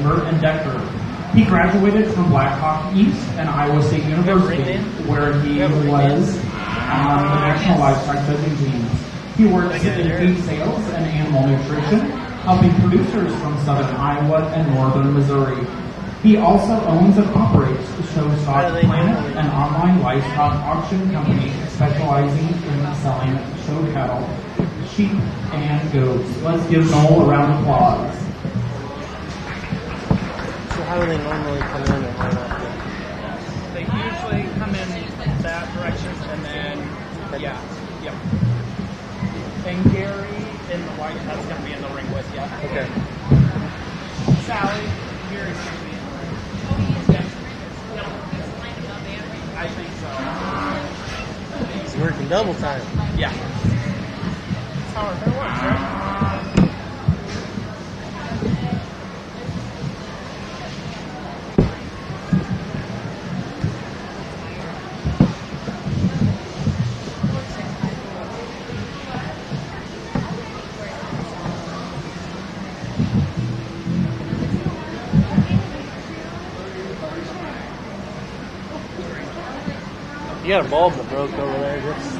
Denver and Decker. He graduated from Blackhawk East and Iowa State University, where he was on the National Livestock Judging team. He works in feed sales and animal nutrition, helping producers from southern Iowa and northern Missouri. He also owns and operates the Show Stock Planet, an online livestock auction company specializing in selling show cattle, sheep, and goats. Let's give Noel a round of applause. So how do they normally come in and line up? They usually come in that direction and then, yep. And Gary in the white hat's going to be in the ring with you. Okay. Sally, Gary's going to be in the ring. I think so. He's working double time. Yeah. That's how it works, right? You got a bulb that broke over there. Just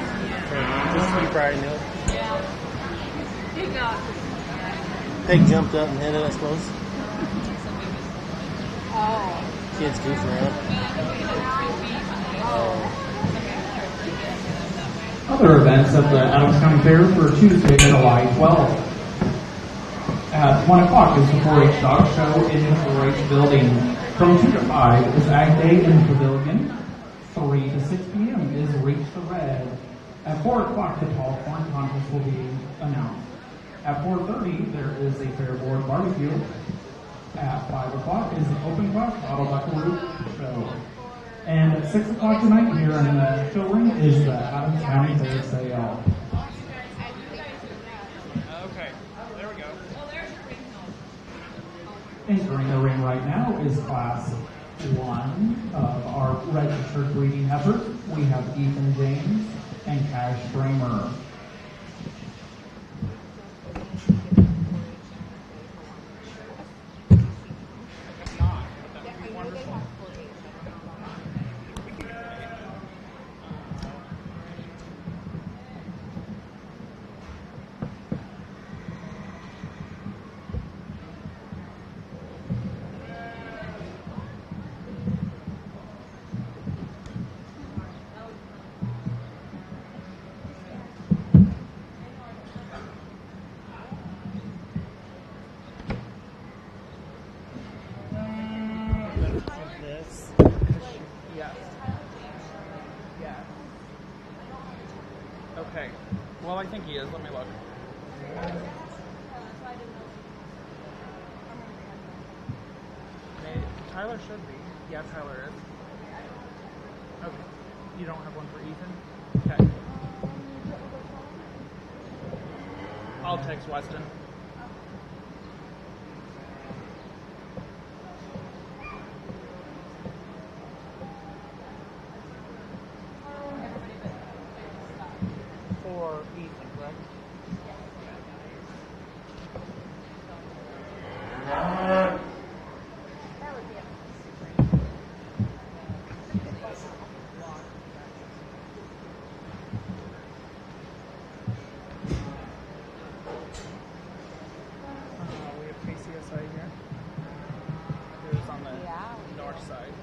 you probably know. Pig jumped up and hit it, I suppose. Oh. Kids goofing around. Other events at the Adams County Fair for Tuesday, July 12th. At 1 o'clock is the 4-H Dog Show in the 4-H building. From 2 to 5 is Ag Day in the Pavilion. 3 to 6 p.m. is Reach the Red. At 4 o'clock, the Tall Corn Contest will be announced. At 4:30, there is a Fair Board Barbecue. At 5 o'clock is the Open Class Bottle Buckaroo Show. And at 6 o'clock tonight, here in the show ring, is the Adams County Fair Sale. Okay, there we go. Entering the ring right now is Class 1 of our registered breeding heifers. We have Ethan James and Cash Bramer. Okay. Well, I think he is. Let me look. Tyler should be. Yeah, Tyler is. Okay. You don't have one for Ethan? Okay. I'll text Weston. For Ethan, correct? We have KCSI here. Who's on the north side?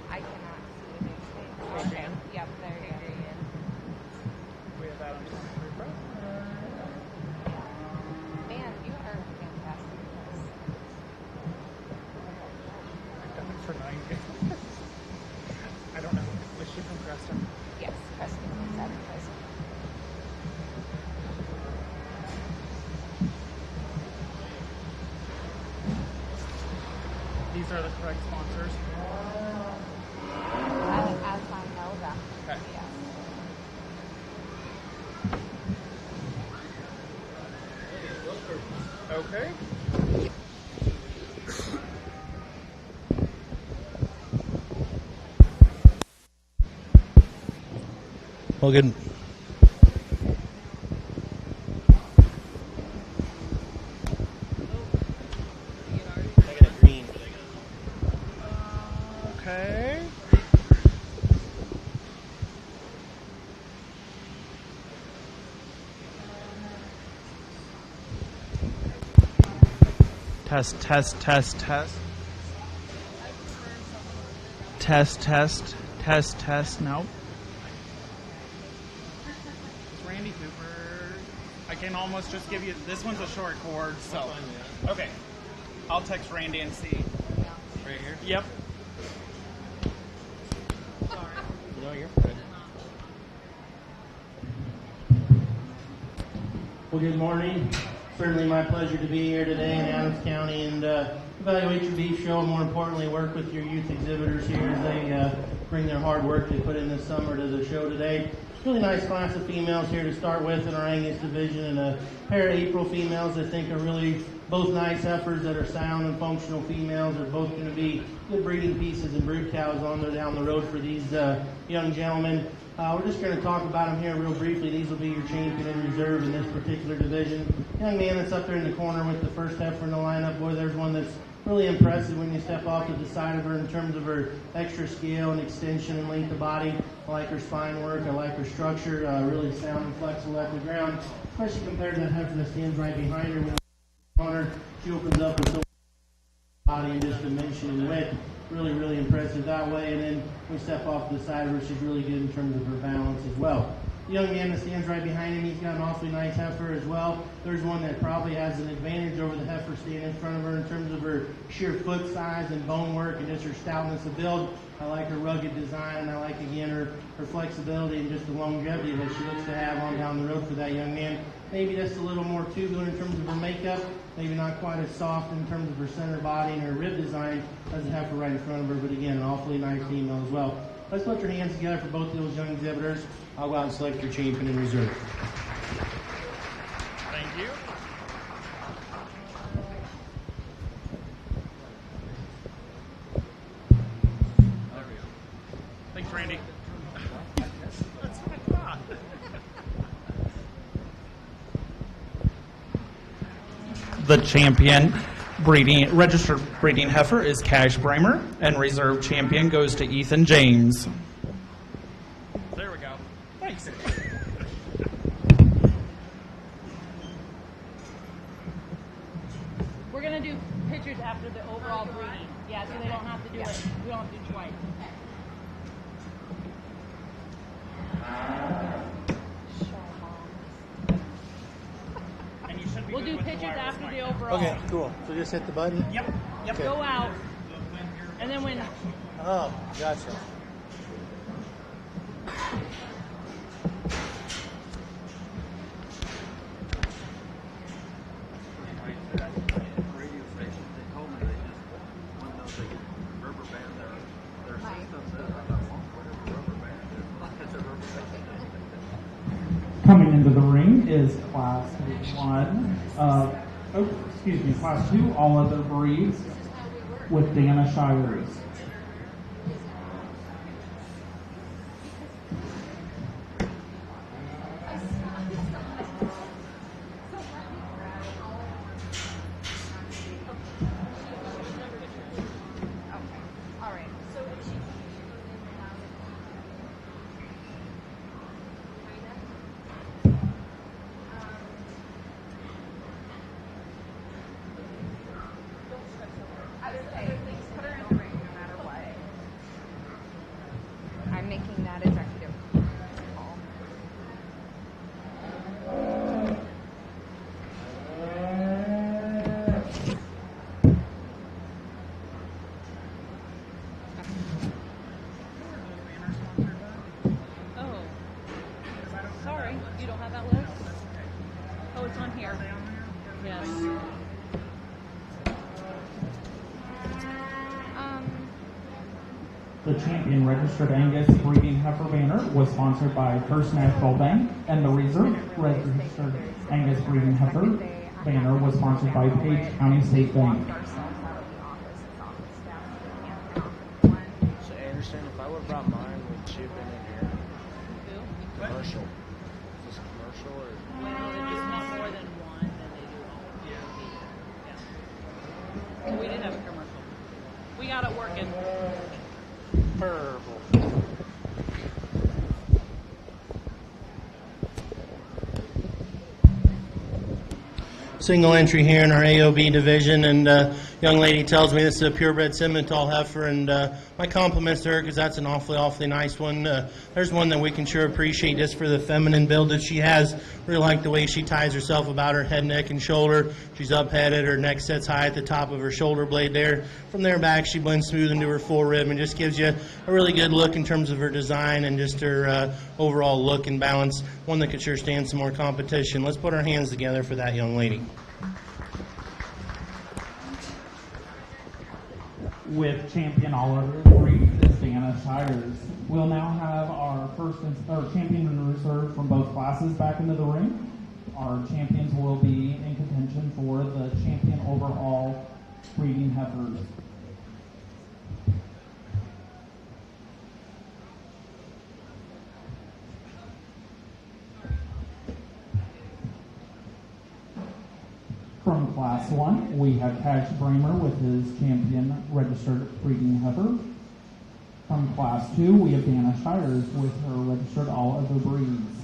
I cannot see the big state. Hey, Jan? Yep, there you go. We have Adams. Man, you are fantastic. I've done it for 9 years. I don't know. Was she from Creston? Yes, Preston is advertising. These are the correct sponsors. As I know them. Okay. Yes. Okay. Well, good. I got a green. Okay. Test, test, test, test. Test, test, test, test. Nope. It's Randy Cooper. I can almost just give you. This one's a short cord, so. Okay. I'll text Randy and see. Right here? Yep. No, you're good. Well, good morning. Certainly my pleasure to be here today in Adams County and evaluate your beef show, and more importantly, work with your youth exhibitors here as they bring their hard work they put in this summer to the show today. Really nice class of females here to start with in our Angus division, and a pair of April females I think are really both nice heifers that are sound and functional females. Are both going to be good breeding pieces and brood cows on there down the road for these young gentlemen. We're just going to talk about them here real briefly. These will be your champion in reserve in this particular division. Young man that's up there in the corner with the first heifer in the lineup, boy, there's one that's really impressive when you step off to the side of her in terms of her extra scale and extension and length of body. I like her spine work. I like her structure. Really sound and flexible at the ground, especially compared to that heifer that stands right behind her. When on her, she opens up with so much body and just dimension and width. Really, really impressive that way. And then we step off to the side of her, she's really good in terms of her balance as well. The young man that stands right behind him, he's got an awfully nice heifer as well. There's one that probably has an advantage over the heifer standing in front of her in terms of her sheer foot size and bone work and just her stoutness of build. I like her rugged design, and I like, again, her flexibility and just the longevity that she looks to have on down the road for that young man. Maybe just a little more tubular in terms of her makeup, maybe not quite as soft in terms of her center body and her rib design as the heifer right in front of her, but again, an awfully nice female as well. Let's put your hands together for both of those young exhibitors. I'll go out and select your champion in reserve. Thank you. There we go. Thanks, Randy. That's what I thought. The champion registered breeding heifer is Cash Bramer, and reserve champion goes to Ethan James. There we go. Thanks. We're going to do pictures after the overall breeding. Yeah, so they don't have to do it. We don't have to do twice. And you should be We'll good do with the pictures wireless after mic. the overall. Okay, cool. So just hit the button? Yep. Yep. Okay. Go out. And then when... Oh, gotcha. Coming into the ring is Class 2, all other breeds, with Dana Shires. All right. So I would say put her in the ring no matter what. I'm making that executive call. Oh. Sorry, you don't have that list? Oh, it's on here. Yes. The champion registered Angus breeding heifer banner was sponsored by First National Bank, and the reserve registered Angus breeding heifer banner was sponsored by Page County State Bank. So Anderson, if I would have brought mine, would she have been in here? Who? Commercial. Is this commercial or? Well, if it's not more than one, then they do all. Yeah. We did have a commercial. We got it working. Purple. Single entry here in our AOB division, and young lady tells me this is a purebred Simmental heifer, and my compliments to her because that's an awfully nice one. There's one that we can sure appreciate just for the feminine build that she has. Really like the way she ties herself about her head, neck, and shoulder. She's up-headed, her neck sits high at the top of her shoulder blade there. From there back, she blends smooth into her full rib and just gives you a really good look in terms of her design and just her overall look and balance. One that could sure stand some more competition. Let's put our hands together for that young lady. With champion all over breeds is Dana Shires. We'll now have our champion in reserve from both classes back into the ring. Our champions will be in contention for the champion overall breeding heifers. From Class 1, we have Cash Bramer with his champion registered breeding heifer. From Class 2, we have Dana Shires with her registered all other breeds.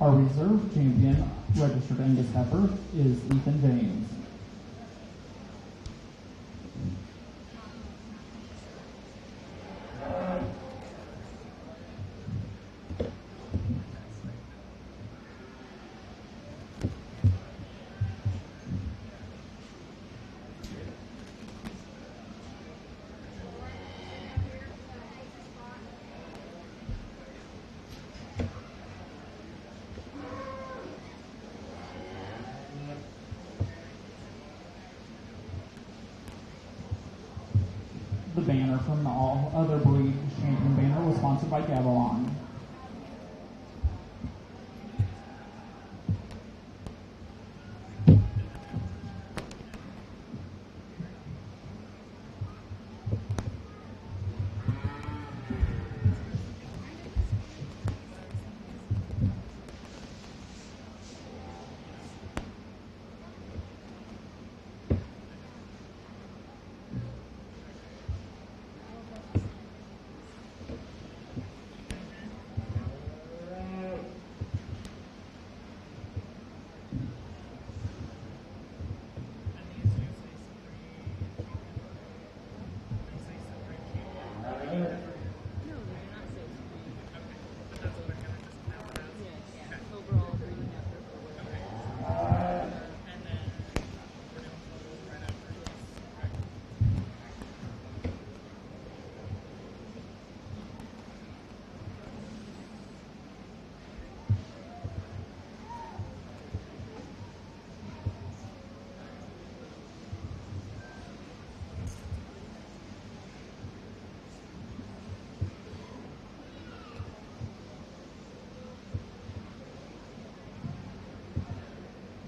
Our reserve champion registered Angus heifer is Ethan James. The banner from the all other breed champion banner was sponsored by Gavilon.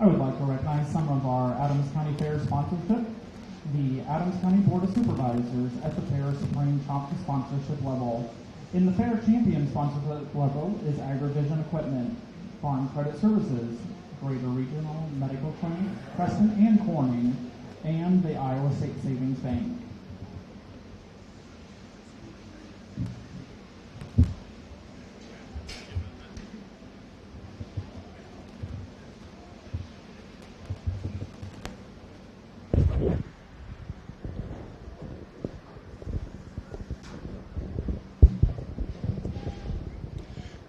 I would like to recognize some of our Adams County Fair sponsorship. The Adams County Board of Supervisors at the Fair Supreme Chomp sponsorship level. In the Fair Champion sponsorship level is AgriVision Equipment, Farm Credit Services, Greater Regional Medical Clinic, Preston and Corning, and the Iowa State Savings Bank.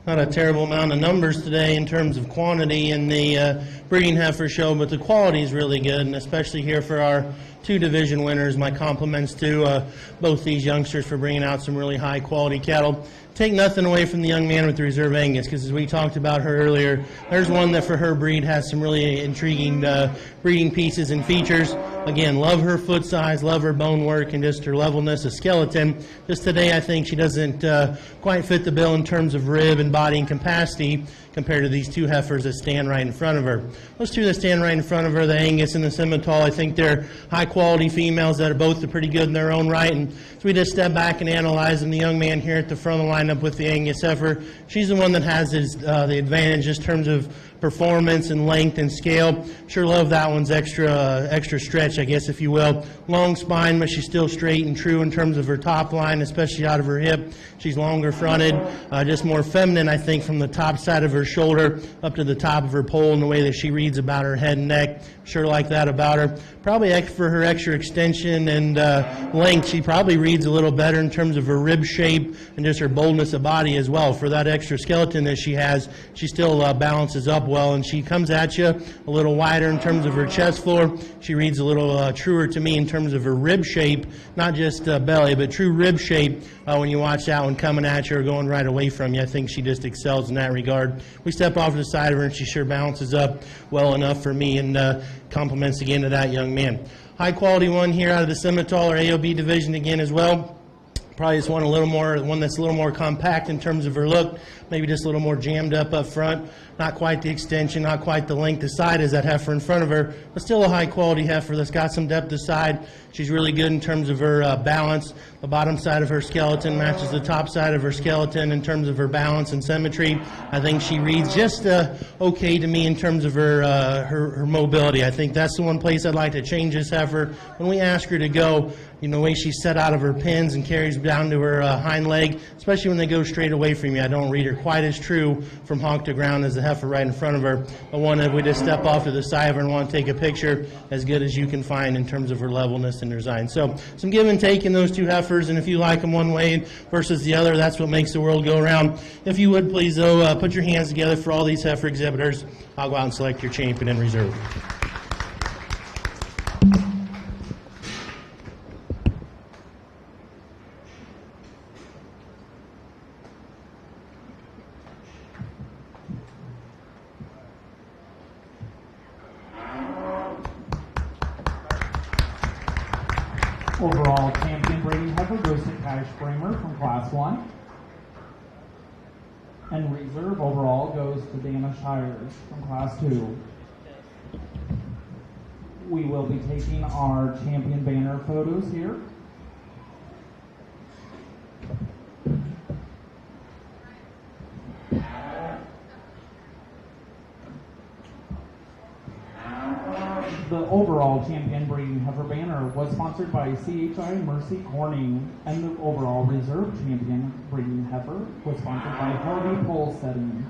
Not a terrible amount of numbers today in terms of quantity in the breeding heifer show, but the quality is really good, and especially here for our two division winners. My compliments to both these youngsters for bringing out some really high quality cattle. Take nothing away from the young man with the reserve Angus, because as we talked about her earlier, there's one that for her breed has some really intriguing breeding pieces and features. Again, love her foot size, love her bone work, and just her levelness of skeleton. Just today, I think she doesn't quite fit the bill in terms of rib and body and capacity compared to these two heifers that stand right in front of her. Those two that stand right in front of her, the Angus and the Simmental, I think they're high-quality females that are both pretty good in their own right. And so we just step back and analyze them. The young man here at the front of the lineup with the Angus heifer, she's the one that has the advantage in terms of performance and length and scale. Sure love that one's extra stretch, I guess, if you will. Long spine, but she's still straight and true in terms of her top line, especially out of her hip. She's longer fronted, just more feminine, I think, from the top side of her shoulder up to the top of her pole, and the way that she reads about her head and neck. Sure like that about her. Probably for her extra extension and length, she probably reads a little better in terms of her rib shape and just her boldness of body as well. For that extra skeleton that she has, she still balances up well, and she comes at you a little wider in terms of her chest floor. She reads a little truer to me in terms of her rib shape, not just belly, but true rib shape when you watch that one coming at you or going right away from you. I think she just excels in that regard. We step off to the side of her, and she sure balances up well enough for me, and compliments again to that young man. High quality one here out of the Simmental or AOB division again as well. Probably just one that's a little more compact in terms of her look, maybe just a little more jammed up front. Not quite the extension, not quite the length aside as that heifer in front of her, but still a high quality heifer that's got some depth aside. She's really good in terms of her balance. The bottom side of her skeleton matches the top side of her skeleton in terms of her balance and symmetry. I think she reads just okay to me in terms of her mobility. I think that's the one place I'd like to change this heifer. When we ask her to go, the way she's set out of her pins and carries down to her hind leg, especially when they go straight away from you, I don't read her quite as true from honk to ground as the heifer right in front of her. But one that we just step off to the side of her and want to take a picture, as good as you can find in terms of her levelness and design. So some give and take in those two heifers, and if you like them one way versus the other, that's what makes the world go around. If you would please, though, put your hands together for all these heifer exhibitors. I'll go out and select your champion and reserve. Overall champion breeding heifer goes to Cash Bramer from Class 1. And reserve overall goes to Dana Shires from Class 2. We will be taking our champion banner photos here. The overall champion breeding heifer banner was sponsored by CHI Mercy Corning, and the overall reserve champion breeding heifer was sponsored by Harvey Pole Setting.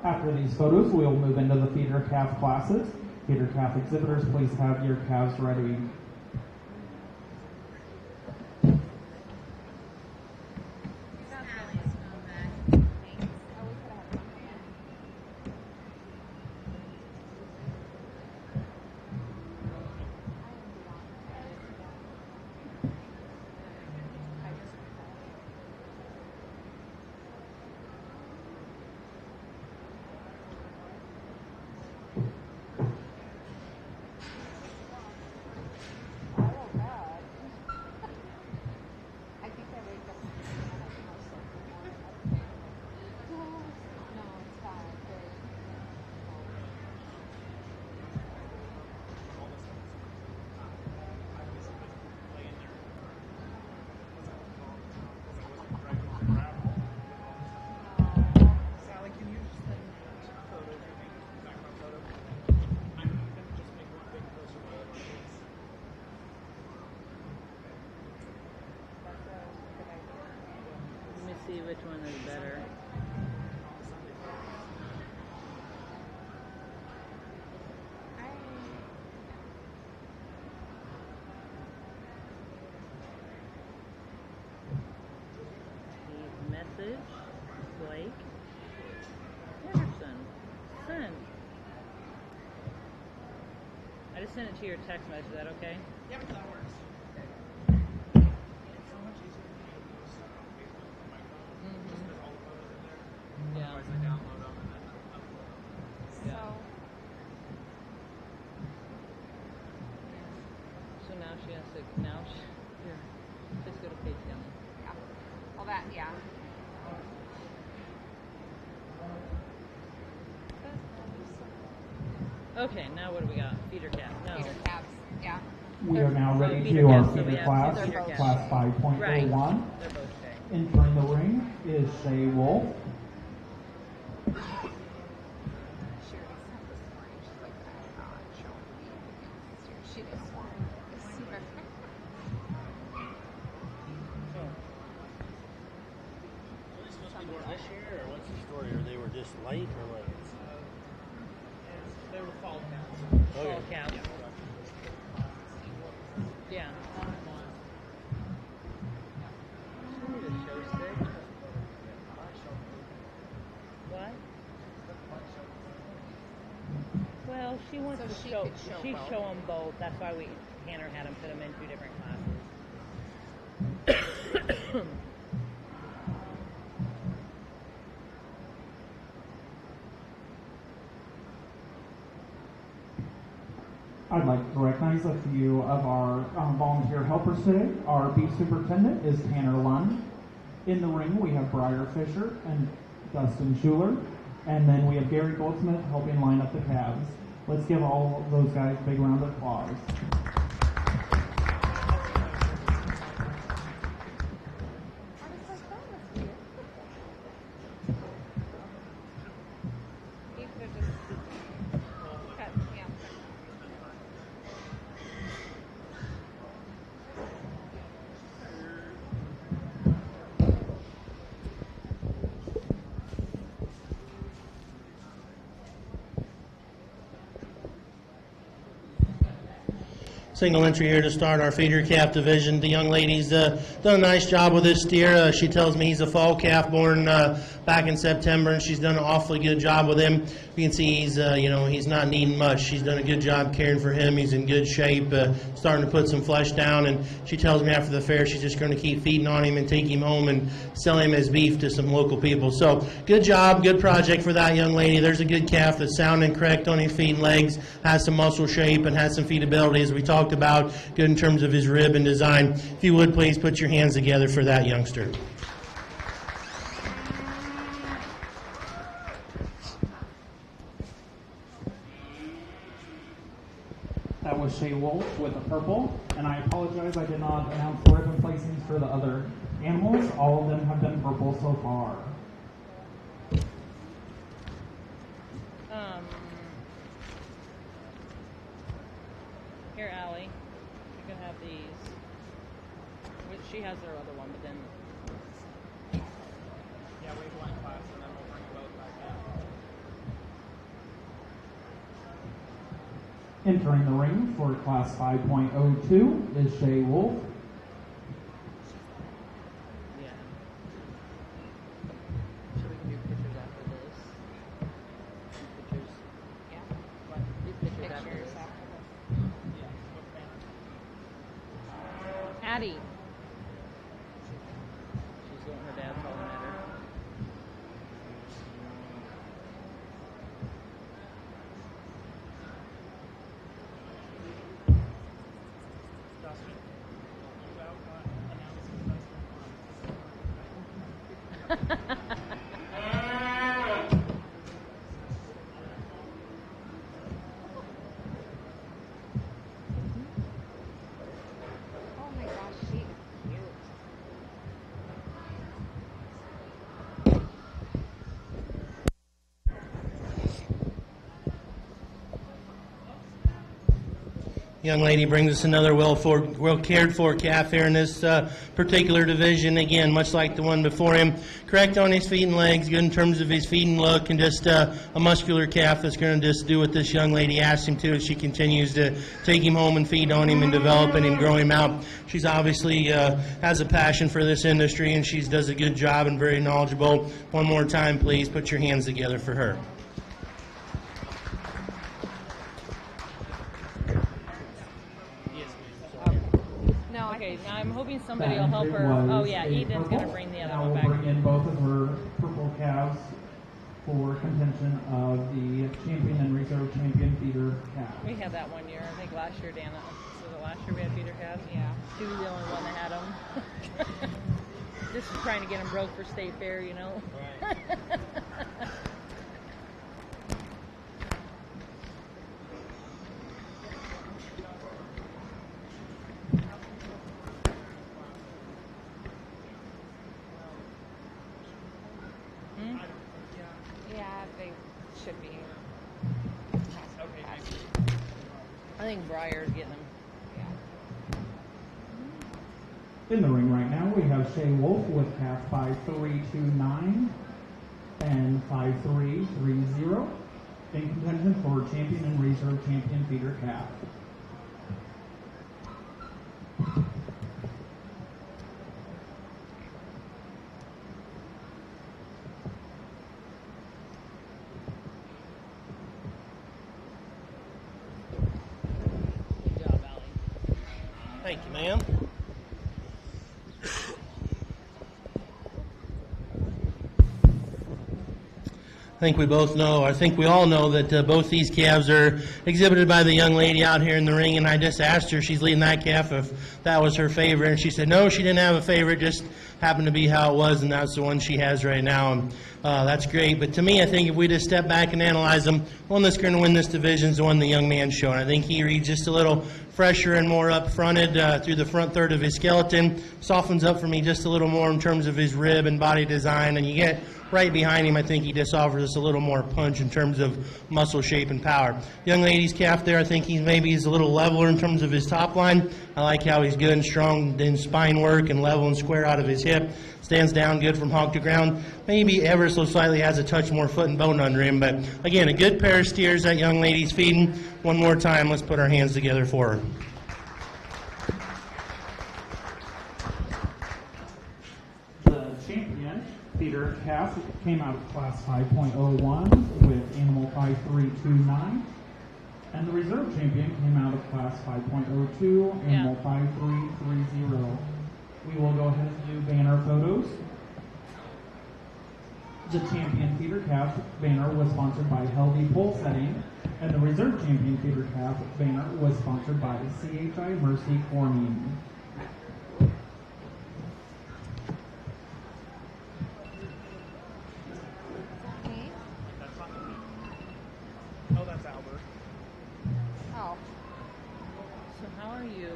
After these photos, we will move into the feeder calf classes. Feeder calf exhibitors, please have your calves ready. one is better. Message, Blake, Anderson, send. I just sent it to your text message. Is that okay? Yep, that works. Yeah. So now she has to. Here. Just go to page down. Yeah. Well, that, yeah. Okay, now what do we got? Feeder cap. No. Feeder cabs, yeah. We are now ready to Feeder do our caps, so we feeder have class, feeder caps. class 5.01. Right. They're both okay. Entering the ring is Shay Wolf. She already sent this morning. She's like, I'm not showing me anything. She just wanted to see her. Are they supposed to be more this year, or what's the story? Or they were just light, or what? They were fall caps. Fall cap. Yeah. She need a show stick. What? Well, she wants So to she show. could show She'd both. show them both. That's why Tanner had them put them in 2 different classes. I'd like to recognize a few of our volunteer helpers today. Our beef superintendent is Tanner Lund. In the ring, we have Briar Fisher and Dustin Schuler. And then we have Gary Goldsmith helping line up the calves. Let's give all of those guys a big round of applause. You could have just cut, yeah. Single entry here to start our feeder calf division. The young lady's done a nice job with this steer. She tells me he's a fall calf born back in September, and she's done an awfully good job with him. You can see he's he's not needing much. She's done a good job caring for him. He's in good shape, starting to put some flesh down, and she tells me after the fair she's just going to keep feeding on him and take him home and sell him as beef to some local people. So good job, good project for that young lady. There's a good calf that's sound and correct on his feet and legs, has some muscle shape, and has some feedability as we talked about, good in terms of his rib and design. If you would, please put your hands together for that youngster. That was Shay Wolf with a purple, and I apologize I did not announce the ribbon placings for the other animals. All of them have been purple so far. Here, Allie, you can have these. She has her other one, but then. Yeah, we have one class and then we'll bring you both back out. Entering the ring for class 5.02 is Shay Wolf. Yeah. So we can do pictures after this. Pictures. Yeah. Do pictures after Pictures this. after this. Addie. She's going, her dad's calling at her. Dustin, without announcing Oh my gosh, she is cute. Young lady brings us another well cared for calf here in this particular division. Again, much like the one before him, correct on his feet and legs, good in terms of his feet and look, and just a muscular calf that's going to just do what this young lady asked him to as she continues to take him home and feed on him and develop him and grow him out. She's obviously has a passion for this industry, and she does a good job and very knowledgeable. One more time, please put your hands together for her. No, okay, now I'm hoping somebody will help her. Oh, yeah, Ethan's going to bring the other now one we'll back. bring in both of her purple calves for contention of the champion and reserve champion feeder calf. We had that one year. I think last year, Dana. Was it last year we had feeder calves? Yeah. She was the only one that had them. Just trying to get them broke for state fair, you know. Right. Yeah, they should be. I think Briar's getting them. In the ring right now, we have Shay Wolf with calf 5329 and 5330 in contention for champion and reserve champion feeder calf. Good job, Allie. Thank you, ma'am. I think we all know that both these calves are exhibited by the young lady out here in the ring, and I just asked her, she's leading that calf, if that was her favorite, and she said no, she didn't have a favorite, just happened to be how it was, and that's the one she has right now, and that's great. But to me, I think if we just step back and analyze them, one that's going to win this division is the one the young man's showing. I think he reads just a little fresher and more up-fronted through the front third of his skeleton, softens up for me just a little more in terms of his rib and body design, and you get right behind him, I think he just offers us a little more punch in terms of muscle shape and power. Young lady's calf there, I think he's a little leveler in terms of his top line. I like how he's good and strong in spine work and level and square out of his hip. Stands down good from hog to ground. Maybe ever so slightly has a touch more foot and bone under him. But again, a good pair of steers that young lady's feeding. One more time, let's put our hands together for her. The champion feeder calf came out of class 5.01 with animal 5329. And the reserve champion came out of class 5.02, animal 5330. We will go ahead and do banner photos. The champion feeder calf banner was sponsored by Healthy Pole Setting, and the reserve champion feeder calf banner was sponsored by CHI Mercy Corning. Oh, that's Albert. Oh, So how are you,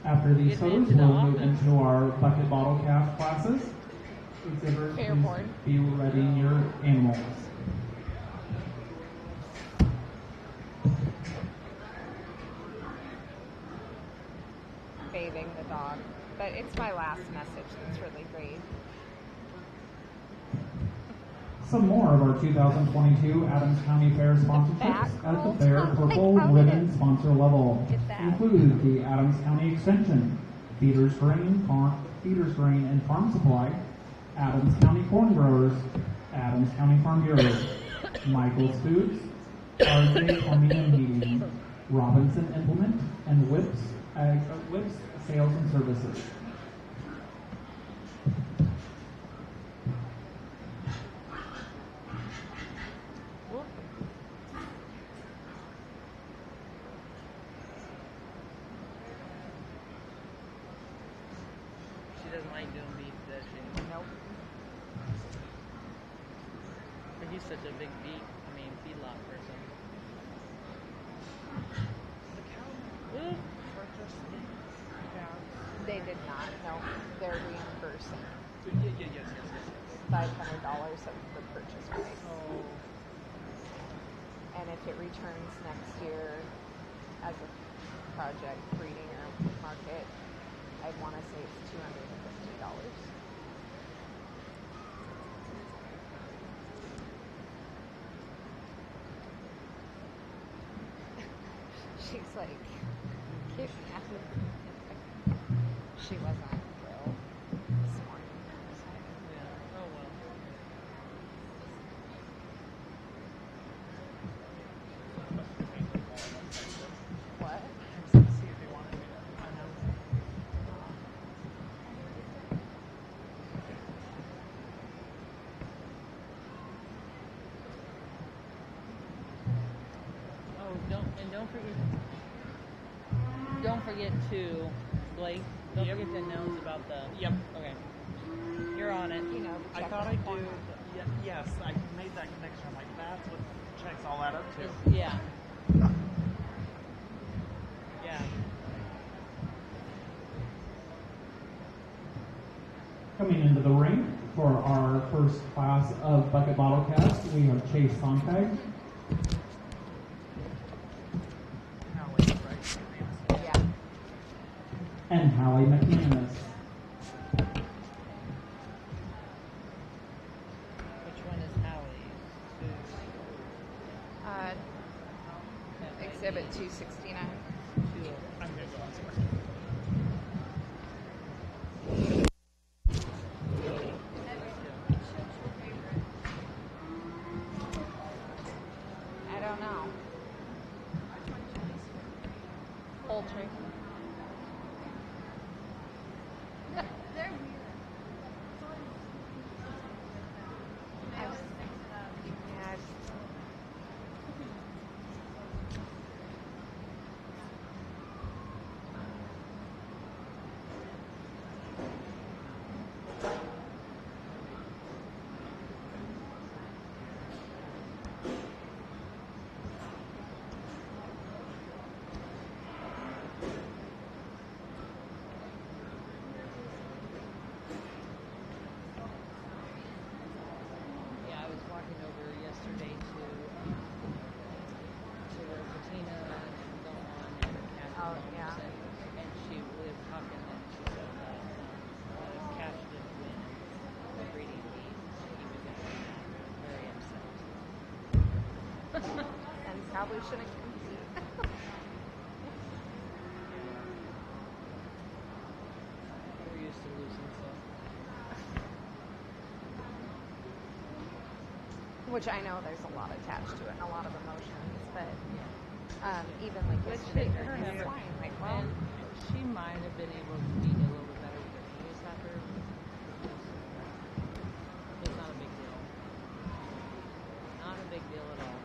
After these getting photos, into the we'll move office? into our bucket bottle calf classes. Exhibitors, please Airborne. be ready your animals. bathing the dog. But it's my last message that's really great. Some more of our 2022 Adams County Fair sponsorships at the fair purple ribbon sponsor level include the Adams County Extension, Feeders Grain and Farm Supply, Adams County Corn Growers, Adams County Farm Bureau, Michael's Foods, RJ Plumbing and Heating, Robinson Implement, and Whips Sales and Services. she doesn't like doing beef, does she? Nope. But he's such a big feedlot person. Ooh. They did not. No, they're reimbursing Yes. $500 of the purchase price. Oh. And if if it returns next year as a project breeding or market, I want to say it's $250. She's like, get me out of here. She wasn't thrilled this morning. Yeah. Oh well. What? See if they wanted me to announce it. Oh, don't forget to, Blake. Don't Yep. forget to announce about the. Yep. Okay. You're on it. You know, the I check thought in I the corner. do. Yes, I made that connection. I'm like, that's what checks all that up to. Yeah. Yeah. Coming into the ring for our first class of bucket bottle cast, we have Chase Sontag, Yeah. and Hallie McManus. Which one is Hallie's? Exhibit 269. I'm good. One second. I don't know. Poultry. They're weird. Yeah, Yeah, I was walking over yesterday to where Katina and Dawn and Cat Oh, and yeah. and she was talking and she said that Cash didn't win the breeding meet. He was very upset. and probably shouldn't compete. We're used to losing, so Which I know there's a lot attached to it and a lot of emotions, but even like But yesterday she- during her the never- flying, like, well, and she might have been able to be a little bit better with her knees after. It's not a big deal. Not a big deal at all.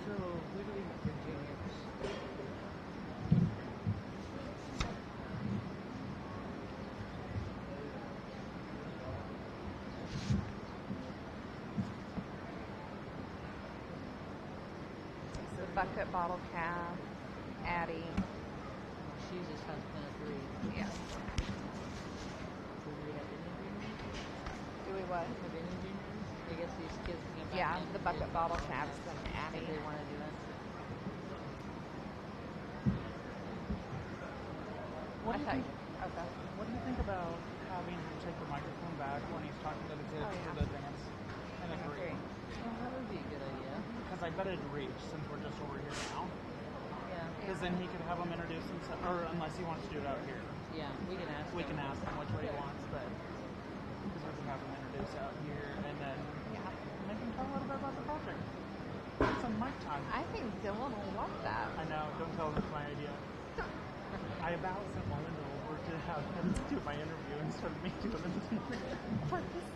So, who do we have for juniors? it's the bucket bottle calf, Addie. She just has been a 3. Yeah. So do we have any juniors? Do we what? Have any juniors? I guess these kids can get back Yeah, in the bucket if- bottle calves and if Addie. they want to do it. What I do you thought think? okay. What do you think about having him take the microphone back when he's talking to the kids Oh, yeah. for the dance and the I break? agree. Well, that would be a good idea. Because I bet it'd reach since we're just over here now. Yeah. Because then he could have them introduce himself, or unless he wants to do it out here, Yeah, we can ask. we them. can ask him which way he wants. But because we can have him introduce out here, and then Yeah. make him tell a little bit about the project. Some mic time. I think Dylan will love that. I know. Don't tell him it's my idea. I about sent Melinda over to have him do my interview instead of me doing it. But this,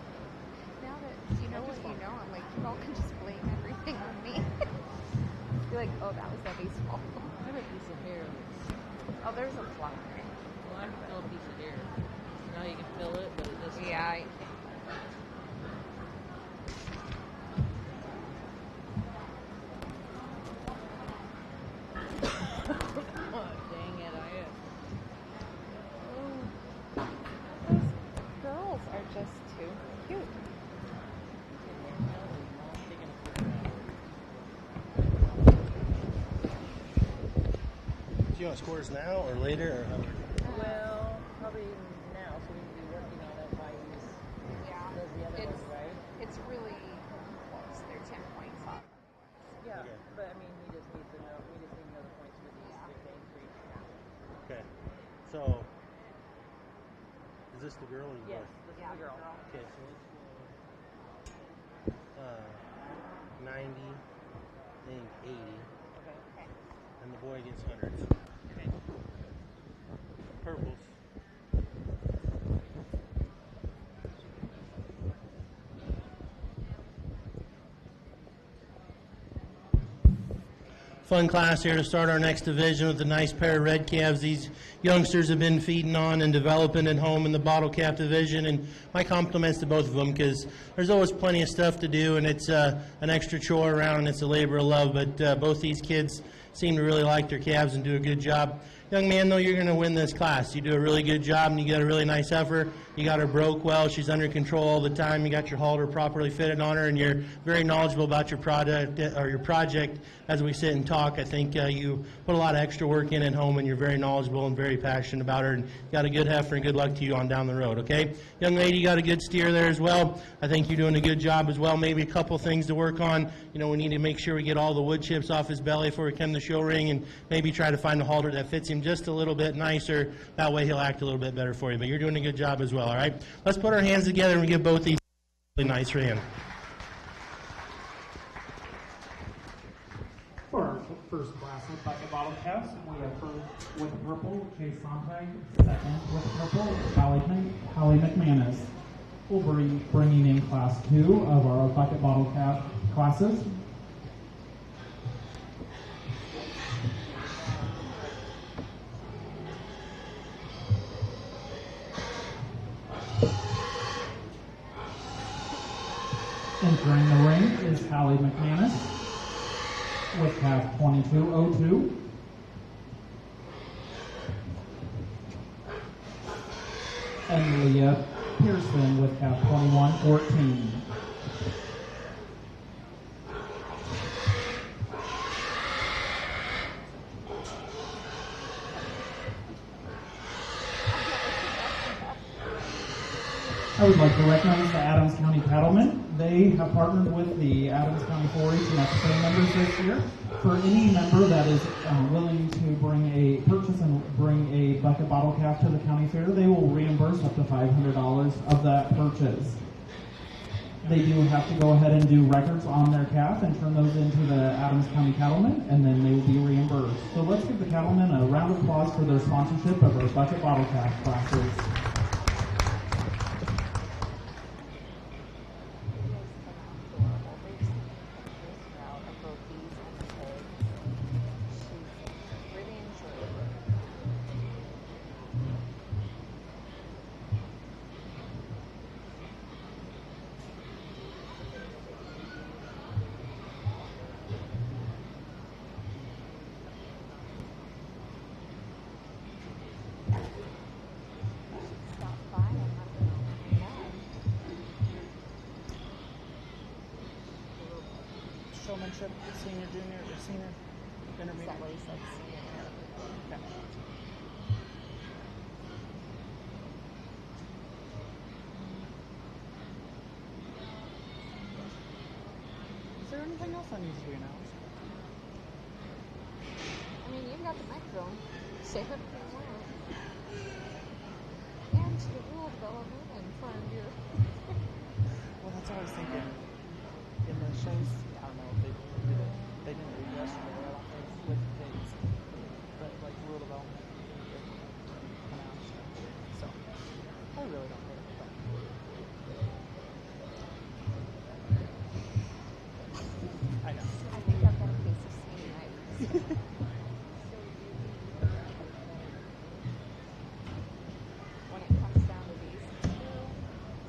now that you know what you know, I'm like, you all can just blame everything on me. Be like, oh, that was Debbie's fault. I have a piece of hair that's. Oh, there's a fly. Well, I can fill a piece of hair. Now you can fill it, but it doesn't. Yeah, I Oh, dang it! I. Those just too cute. Do you want scores now or later? Or how? Well, probably now, so we can be working on it while he's Yeah. does the other It's ones, right? it's really close. They're 10 points off. Yeah, Okay. but I mean, we just need to know the points for these Yeah. if they increase. Okay. So, is this the girl or the Yes, boy? this Yeah, is the girl. Okay, so let's go 90, then 80, Okay. Okay. and the boy gets hundreds. Okay. Purples. Fun class here to start our next division with a nice pair of red calves. These youngsters have been feeding on and developing at home in the bottle calf division, and my compliments to both of them because there's always plenty of stuff to do, and it's an extra chore around, and it's a labor of love. But both these kids seem to really like their calves and do a good job. Young man, though, you're going to win this class. You do a really good job, and you got a really nice heifer. You got her broke well. She's under control all the time. You got your halter properly fitted on her, and you're very knowledgeable about your product or your project as we sit and talk. I think you put a lot of extra work in at home, and you're very knowledgeable and very passionate about her. And you got a good heifer, and good luck to you on down the road, okay? Young lady, you got a good steer there as well. I think you're doing a good job as well. Maybe a couple things to work on. You know, we need to make sure we get all the wood chips off his belly before we come to the show ring, and maybe try to find a halter that fits him just a little bit nicer. That way he'll act a little bit better for you. But you're doing a good job as well, all right? Let's put our hands together and give both these really nice hand. For our first class of bucket bottle calves, we have first with purple, Chase Sontag, second with purple, Holly McManus. We'll be bringing in class 2 of our bucket bottle calf classes. Entering the ring is Holly McManus with calf 2202. And Leah Pearson with calf 2114. I would like to recognize the Adams County Paddlemen. They have partnered with the Adams County 4-H and FFA members this year. For any member that is willing to purchase and bring a bucket bottle calf to the county fair, they will reimburse up to $500 of that purchase. They do have to go ahead and do records on their calf and turn those into the Adams County Cattlemen, and then they will be reimbursed. So let's give the Cattlemen a round of applause for their sponsorship of our bucket bottle calf classes. Showmanship, senior, junior, or senior, intermediate. Is that what he said? Okay. Is there anything else that needs to be announced? I mean, you've got the microphone. Say whatever you want. And the rule development and fun your. Well, that's what I was thinking. In the shows, I don't know if they did it. They didn't do yesterday. I don't think with the kids, but like rule development, they announced. So I really don't care. But. I know. I think I've got a case of senioritis. When it comes down to these two,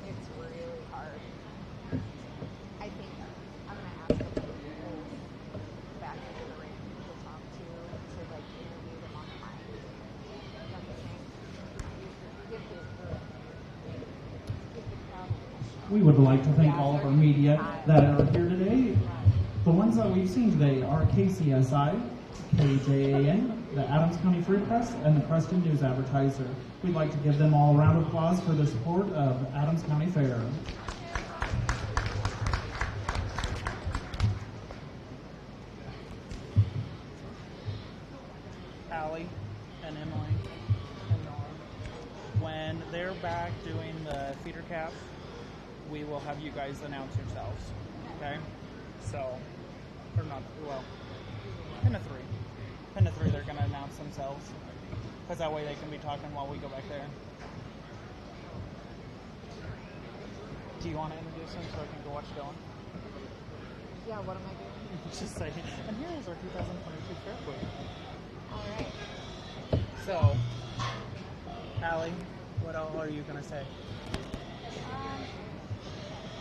it's really hard. I think I'm gonna ask a couple people back in the ring to talk to like interview them on the mic We would like to thank all of our media that are here today. The ones that we've seen today are KCSI, KJAN, the Adams County Free Press, and the Preston News Advertiser. We'd like to give them all a round of applause for the support of Adams County Fair. Allie and Emily and Lauer. When they're back doing the feeder calf, we will have you guys announce yourselves. Okay? So, or not, well, pin of three. Pin of three, they're going to announce themselves. Because that way they can be talking while we go back there. Do you want to introduce them so I can go watch Dylan? Yeah, what am I doing? Just say, and here is our 2022 Fair Queen. Alright. So, Allie, what all are you going to say?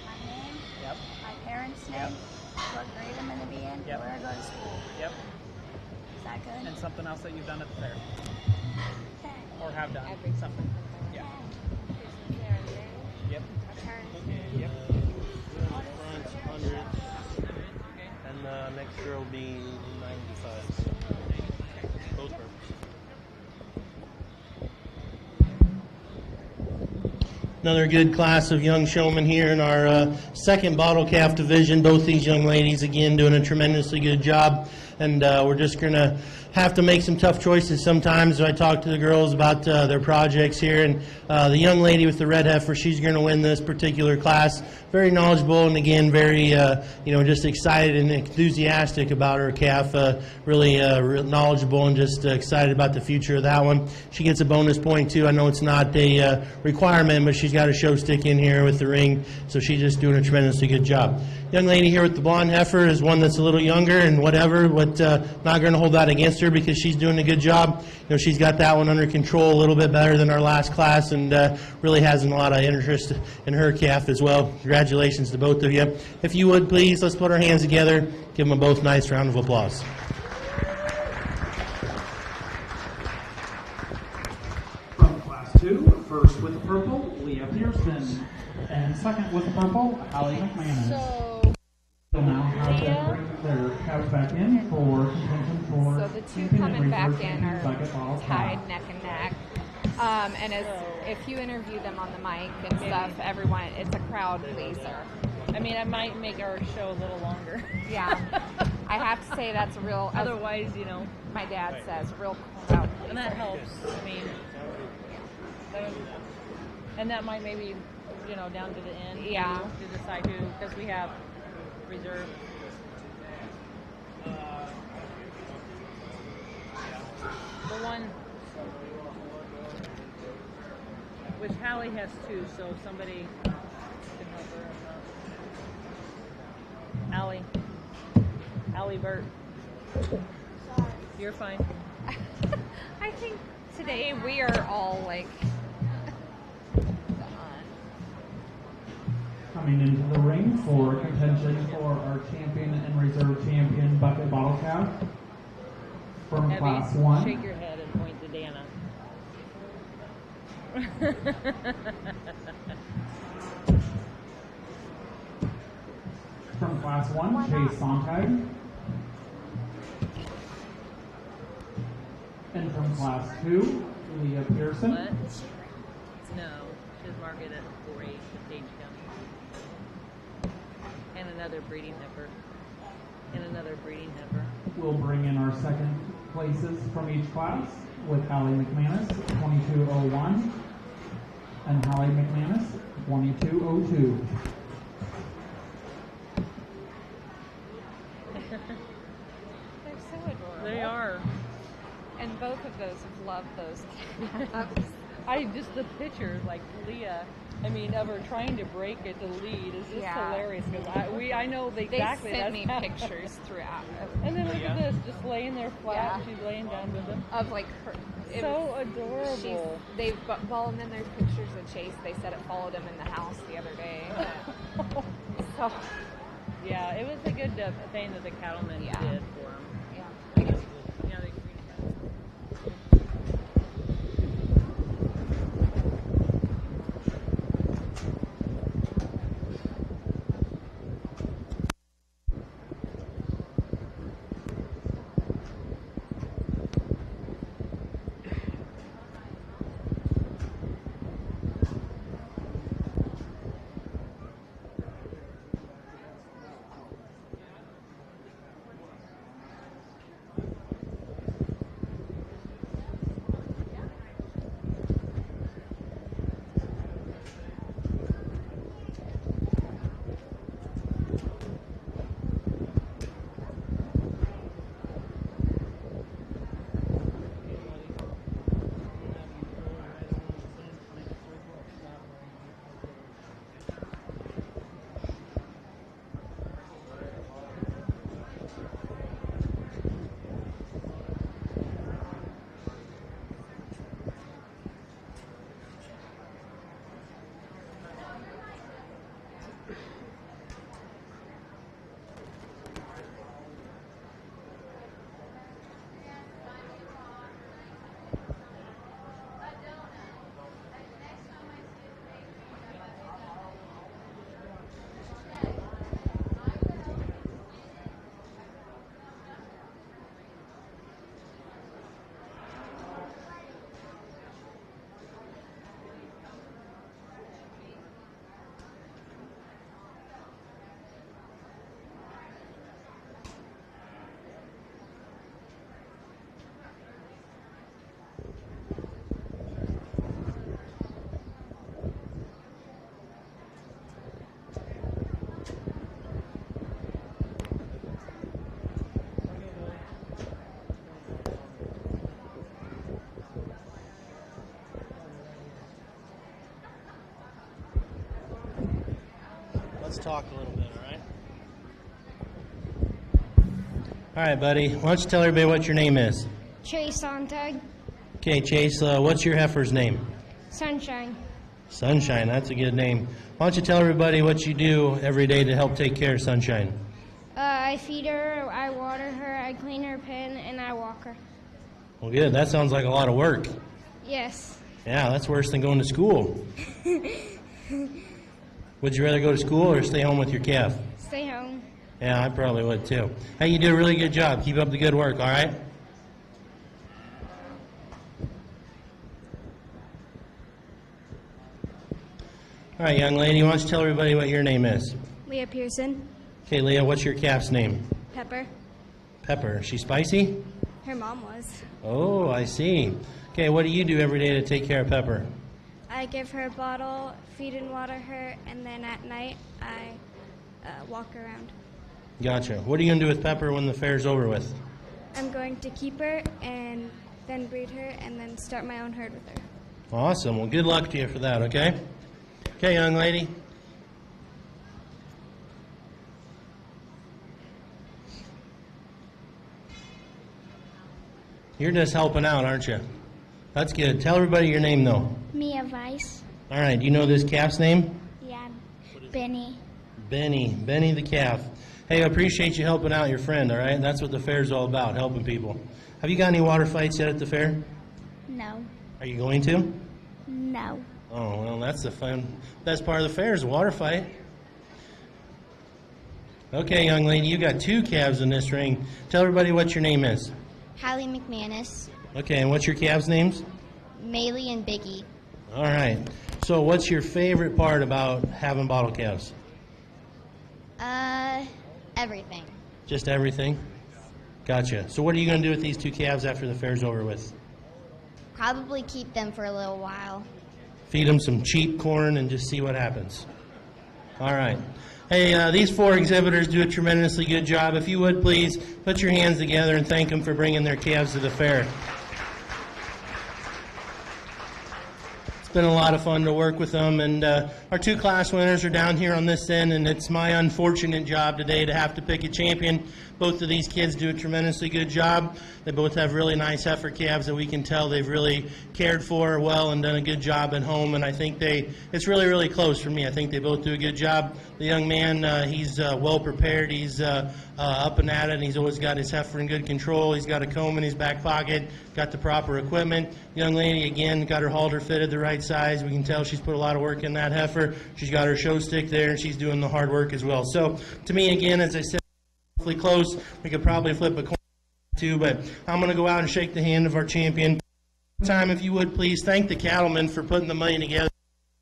My name, Yep. my parents' name, what grade I'm going to be in, Yep. where I go to school. Yep. Is that good? And something else that you've done at the fair. Okay. Or have done. Something. Yeah. Is there a name? Yep. My parents' name? Yep. Front 100, and next year will be 95. Both purposes. Another good class of young showmen here in our second bottle calf division. Both these young ladies, again, doing a tremendously good job. And we're just going to have to make some tough choices sometimes. I talk to the girls about their projects here. And the young lady with the red heifer, she's going to win this particular class. Very knowledgeable and, again, very, just excited and enthusiastic about her calf. Really knowledgeable and just excited about the future of that one. She gets a bonus point, too. I know it's not a requirement, but she's got a show stick in here with the ring. So she's just doing a tremendously good job. Young lady here with the blonde heifer is one that's a little younger and whatever, but not going to hold that against her because she's doing a good job. She's got that one under control a little bit better than our last class and really has a lot of interest in her calf as well. Congratulations to both of you. If you would, please, let's put our hands together. Give them both a nice round of applause. From Class 2, first with the purple, Leah Pearson. And second with the purple, Allie McManus. They'll now have to bring their calves back in for contention for So the two champion coming and back reserve in champion are bucket bottle tied calf. neck and neck. And if you interview them on the mic and stuff, everyone, it's a crowd pleaser. I mean, I might make our show a little longer. Yeah. I have to say that's real, as Otherwise, my dad says, real crowd pleaser. and that helps. I mean, and that might maybe, down to the end. Yeah. To decide who, because we have reserve. The one, which Hallie has two, so somebody can help her. Allie Burt. You're fine. I think today we are all like Coming into the ring for contention for our champion and reserve champion bucket bottle calf. From Abby, Class 1. shake your head and point to Dana. From Class 1, Chase Sontag. And from Class 2, Leah Pearson. What? No, she's marketed at 4-H in Page County. And another breeding heifer. We'll bring in our second places from each class with Hallie McManus, 2201, and Hallie McManus, 2202. they're so adorable. They are. And both of those have loved those cats. The picture, like Leah, of her trying to break it to lead is just Yeah. hilarious because I know exactly They sent that's me how- pictures throughout. And then look at this, just laying there flat. Yeah. She's laying down with them. Of like her. it So was- adorable. And then there's pictures of Chase. They said it followed him in the house the other day. So, Yeah, it was a good thing that the cattlemen Yeah. did for him. yeah. I guess Yeah, they agreed about it. Let's talk a little bit, all right? All right, buddy. Why don't you tell everybody what your name is? Chase Sontag. Okay, Chase, what's your heifer's name? Sunshine. Sunshine, that's a good name. Why don't you tell everybody what you do every day to help take care of Sunshine? I feed her, I water her, I clean her pen, and I walk her. Well, good. That sounds like a lot of work. Yes. Yeah, that's worse than going to school. Would you rather go to school or stay home with your calf? Stay home. Yeah, I probably would too. Hey, you do a really good job. Keep up the good work, all right? All right, young lady, why don't you tell everybody what your name is? Leah Pearson. Okay, Leah, what's your calf's name? Pepper. Pepper. Is she spicy? Her mom was. Oh, I see. Okay, what do you do every day to take care of Pepper? I give her a bottle, feed and water her, and then at night I walk around. Gotcha. What are you going to do with Pepper when the fair's over with? I'm going to keep her and then breed her and then start my own herd with her. Awesome. Well, good luck to you for that, okay? Okay, young lady. You're just helping out, aren't you? That's good. Tell everybody your name, though. Mia Weiss. All right. Do you know this calf's name? Yeah. Benny. Benny. Benny the calf. Hey, I appreciate you helping out your friend, all right? That's what the fair's all about, helping people. Have you got any water fights yet at the fair? No. Are you going to? No. Oh, well, that's the fun. Best part of the fair is a water fight. Okay, young lady, you got 2 calves in this ring. Tell everybody what your name is. Hallie McManus. Okay, and what's your calves' names? Maylee and Biggie. All right. So what's your favorite part about having bottle calves? Everything. Just everything? Gotcha. So what are you going to do with these 2 calves after the fair's over with? Probably keep them for a little while. Feed them some cheap corn and just see what happens. All right. Hey, these 4 exhibitors do a tremendously good job. If you would, please, put your hands together and thank them for bringing their calves to the fair. It's been a lot of fun to work with them, and our 2 class winners are down here on this end, and it's my unfortunate job today to have to pick a champion. Both of these kids do a tremendously good job. They both have really nice heifer calves that we can tell they've really cared for well and done a good job at home, and I think it's really, really close for me. I think they both do a good job. The young man, he's well prepared. He's up and at it, and he's always got his heifer in good control. He's got a comb in his back pocket, got the proper equipment. Young lady, again, got her halter fitted the right size. We can tell she's put a lot of work in that heifer. She's got her show stick there, and she's doing the hard work as well. So, to me, again, as I said, hopefully close. We could probably flip a coin too, but I'm going to go out and shake the hand of our champion. Time, if you would, please thank the Paddlemen for putting the money together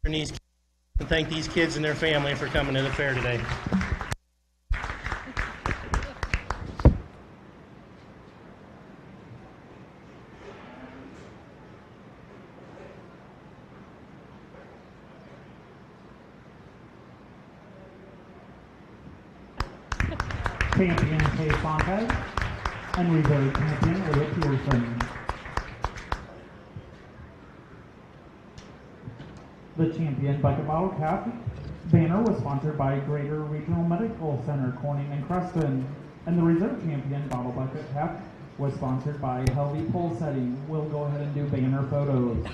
for these kids, and thank these kids and their family for coming to the fair today. Champion Kay Fonte and reserve champion Leah Pearson. The champion bucket bottle cap banner was sponsored by Greater Regional Medical Center, Corning and Creston, and the reserve champion bottle bucket cap was sponsored by Helvey Pole Setting. We'll go ahead and do banner photos.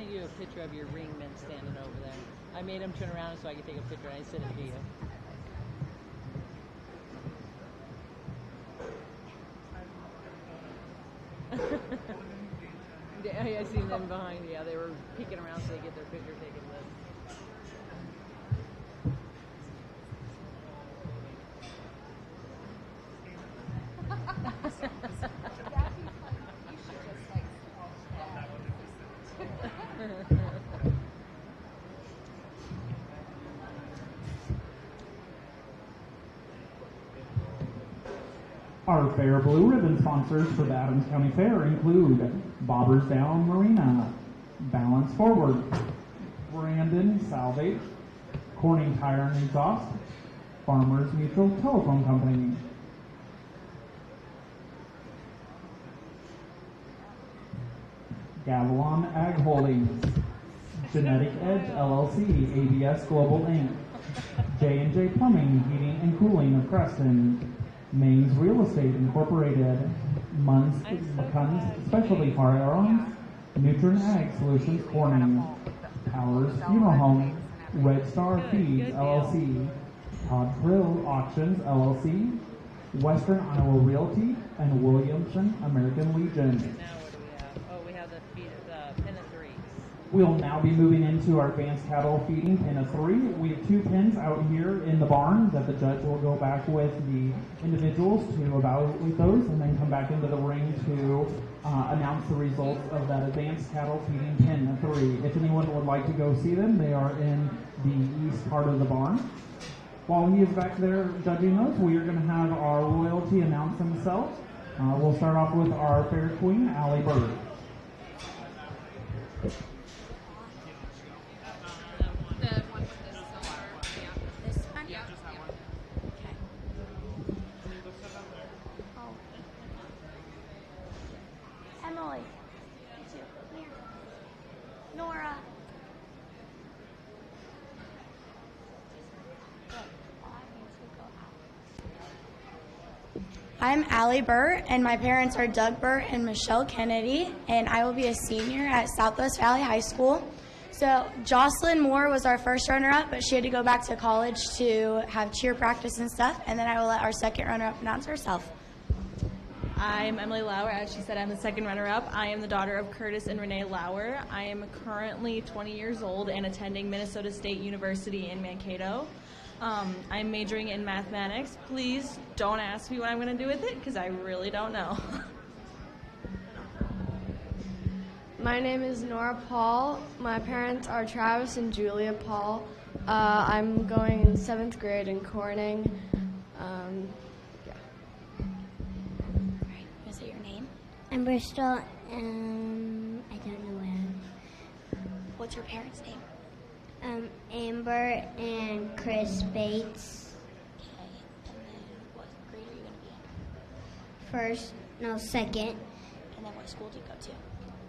sent you a picture of your ringman standing over there. I made him turn around so I could take a picture, and I sent it to you. Yeah, I seen them behind. Yeah, they were peeking around so they get their picture taken with. You should just like Our Fair Blue Ribbon sponsors for the Adams County Fair include Bobbers Down Marina, Balance Forward, Brandon Salvage, Corning Tire and Exhaust, Farmers Mutual Telephone Company. Gavilon Ag Holdings, Genetic Edge LLC, ABS Global Inc., J&J Plumbing, Heating and Cooling of Creston, Maine's Real Estate Incorporated, McCunn's Specialty Firearms, Nutrin Ag Solutions Corning, Powers Funeral Home, Red Star Feeds LLC, Todd Krill Auctions LLC, Western Iowa Realty, and Williamson American Legion. Now what do we have? Oh, we have the pin of threes. We'll now be moving into our advanced cattle feeding pin of 3. We have 2 pins out here in the barn that the judge will go back with the individuals to evaluate those and then come back into the ring to announce the results of that advanced cattle feeding pin of 3. If anyone would like to go see them, they are in the east part of the barn. While he is back there judging those, we are going to have our royalty announce themselves. We'll start off with our fair queen, Allie Bird. the one with the silver. Yeah. This one? Yeah, just that one. Okay. Oh. Emily. You too. Here. Nora. I'm Allie Burr, and my parents are Doug Burr and Michelle Kennedy, and I will be a senior at Southwest Valley High School. So Jocelyn Moore was our first runner-up, but she had to go back to college to have cheer practice and stuff, and then I will let our second runner-up announce herself. I'm Emily Lauer. As she said, I'm the second runner-up. I am the daughter of Curtis and Renee Lauer. I am currently 20 years old and attending Minnesota State University in Mankato. I'm majoring in mathematics. Please don't ask me what I'm going to do with it because I really don't know. My name is Nora Paul. My parents are Travis and Julia Paul. I'm going in 7th grade in Corning. Yeah. Right. Is it your name? I'm Bristol. I don't know when. What's your parents' name? Amber and Chris Bates. Okay. And then what grade are you going to be in? Second. And then what school do you go to?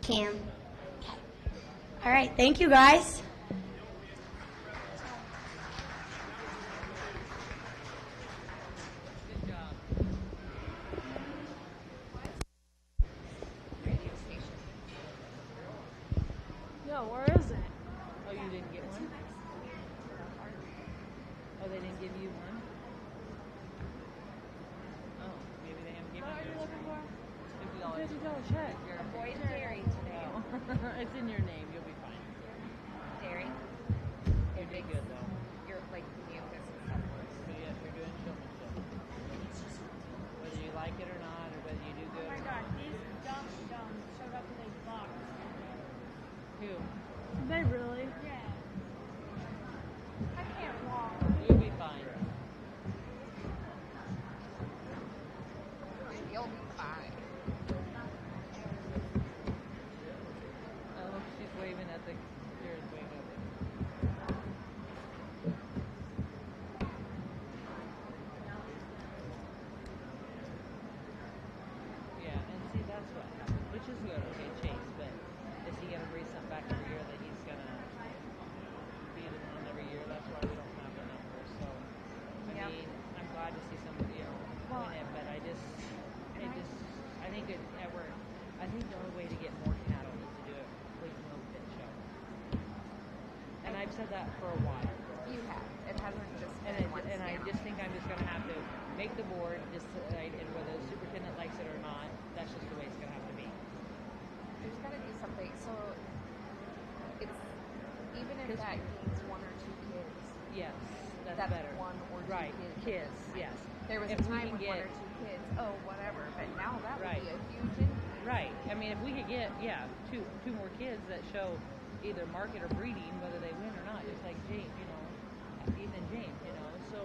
Cam. Okay. All right. Thank you, guys. Good job. Radio station. Yo, where is it? Oh, you didn't get one? Oh, they didn't give you one? Oh, maybe they haven't given you $50. $50 check. Avoid dairy today. Oh. It's in your name. You'll be fine. Dairy. You did good, though. You're like mucus and stuff. So, yes, you're doing showmanship. Whether you like it or not, or whether you do good. Oh my God, these dumb showed up with a box. Who? They really? Yeah. I can't walk. You'll be fine. You'll be fine. Oh, she's waving at the. You're waving at the. Yeah, and see, that's what happened, which is good. Okay, Chase, but is he going to bring something back every year that he's going to be the one every year? That's why we don't have the numbers. So, I mean, I'm glad to see somebody, win it, but I think I think the only way to get more cattle is to do it with no pit show. said that for a while. You have. It hasn't just And, been one I stand. just think I'm just going to have to make the board, decide, and whether the superintendent likes it or not, that's just the way it's going to have to be. There's got to be something. So it's even if that gains one or two kids. Yes, that's better. One or two Right, kids. yes. There was If a we time can when one get- or two kids. Oh, whatever. But now that would Right. be a huge increase. Right. I mean, if we could get, two more kids that show either market or breeding, whether they win or not, just like James, Ethan and James, So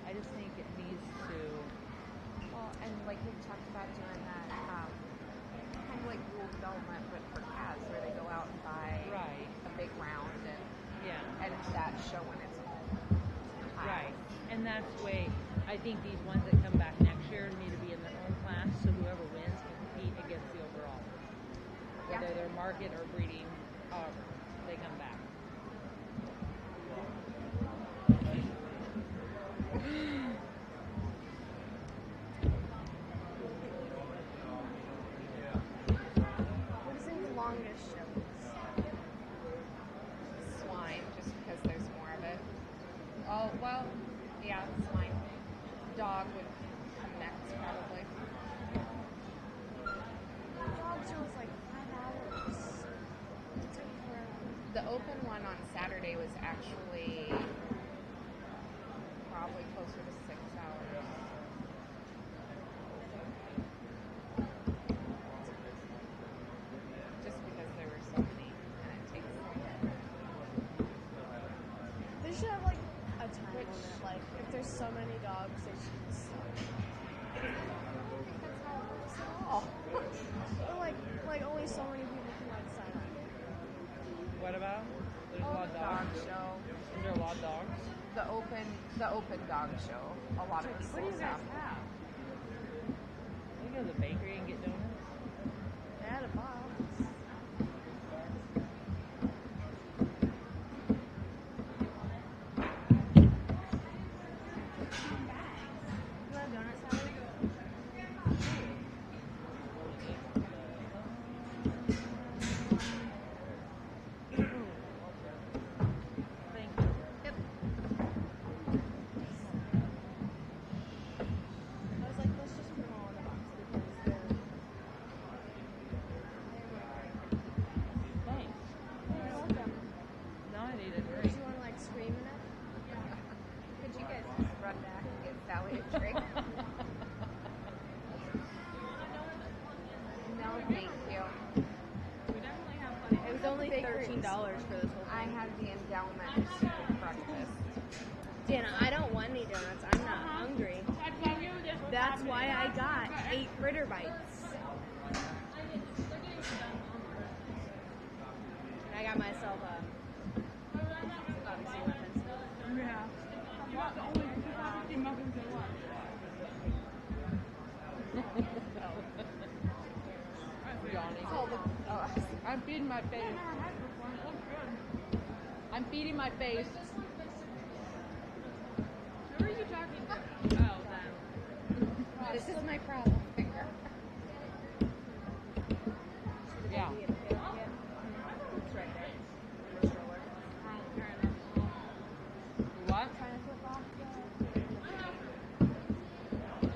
I just think it needs to. Well, and like we talked about doing that, kind of like rural development, but for calves, where they go out and buy Right. a big round and Yeah. that showing its home. Right. And that's the way I think these ones that come back next year need to be in their own class, so whoever wins can compete against the overall. Whether Yeah. they're market or breeding, however they come back. What is the longest shows? Swine, just because there's more of it. Oh, well, yeah, swine. Dog would come next, probably. Dog show was like 5 hours. It took forever. The open one on Saturday was actually probably closer to 6 hours. Just because there were so many, and it takes. They should have like a time limit. Like if there's so many dogs, they should stop. That's how it works at all. Or like only so many people can like sign up. What about? There's a Oh, lot the of dog dogs. show. Is there a lot of dogs? The open dog show. A lot of people What do you guys stop. have? You go to the bakery and get donuts? They had a box. You want donuts, Sally? Thank you. Yep. I was like, let's just put them all in a box because they're. Thanks. You're welcome. No, I need a Do drink. you want to like scream in it? Could you guys just run back and get Sally a drink? No, thank you. It was only $13 for this whole I thing. had the endowment breakfast. Dana, I don't want any donuts. I'm not hungry. That's why I got 8 Fritter Bites. I got myself obviously weapons. I'm feeding my face. I'm feeding my face. Who are you talking to? Oh, that. This is my problem finger. Yeah. It's right there. In the stroller. What? Trying to flip off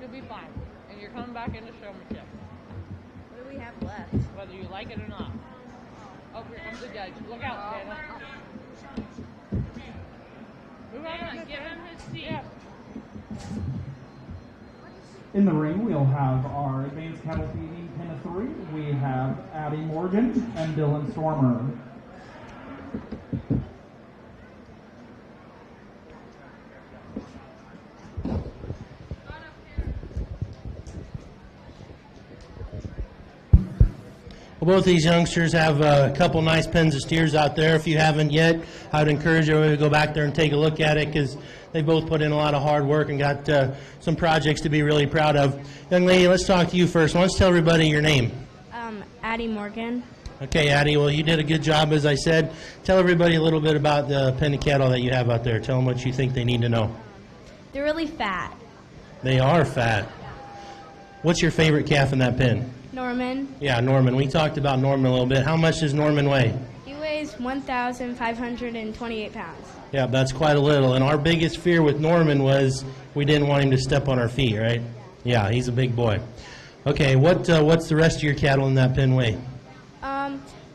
She'll be fine. And you're coming back in to show me shit. What do we have left? Whether you like it or not. Oh, here comes the judge. Look out, Dana. Move on, give him his seat. Yeah. In the ring, we'll have our advanced cattle feeding pen of 3. We have Addie Morgan and Dylan Stormer. Well, both these youngsters have a couple nice pens of steers out there. If you haven't yet, I would encourage everybody to go back there and take a look at it because they both put in a lot of hard work and got some projects to be really proud of. Young lady, let's talk to you first. Why don't you tell everybody your name? Addie Morgan. Okay, Addie, well, you did a good job, as I said. Tell everybody a little bit about the pen of cattle that you have out there. Tell them what you think they need to know. They're really fat. They are fat. What's your favorite calf in that pen? Norman. Yeah, Norman. We talked about Norman a little bit. How much does Norman weigh? He weighs weighs 1,528 pounds. Yeah, that's quite a little. And our biggest fear with Norman was we didn't want him to step on our feet, right? Yeah, he's a big boy. Okay, what's the rest of your cattle in that pen weigh?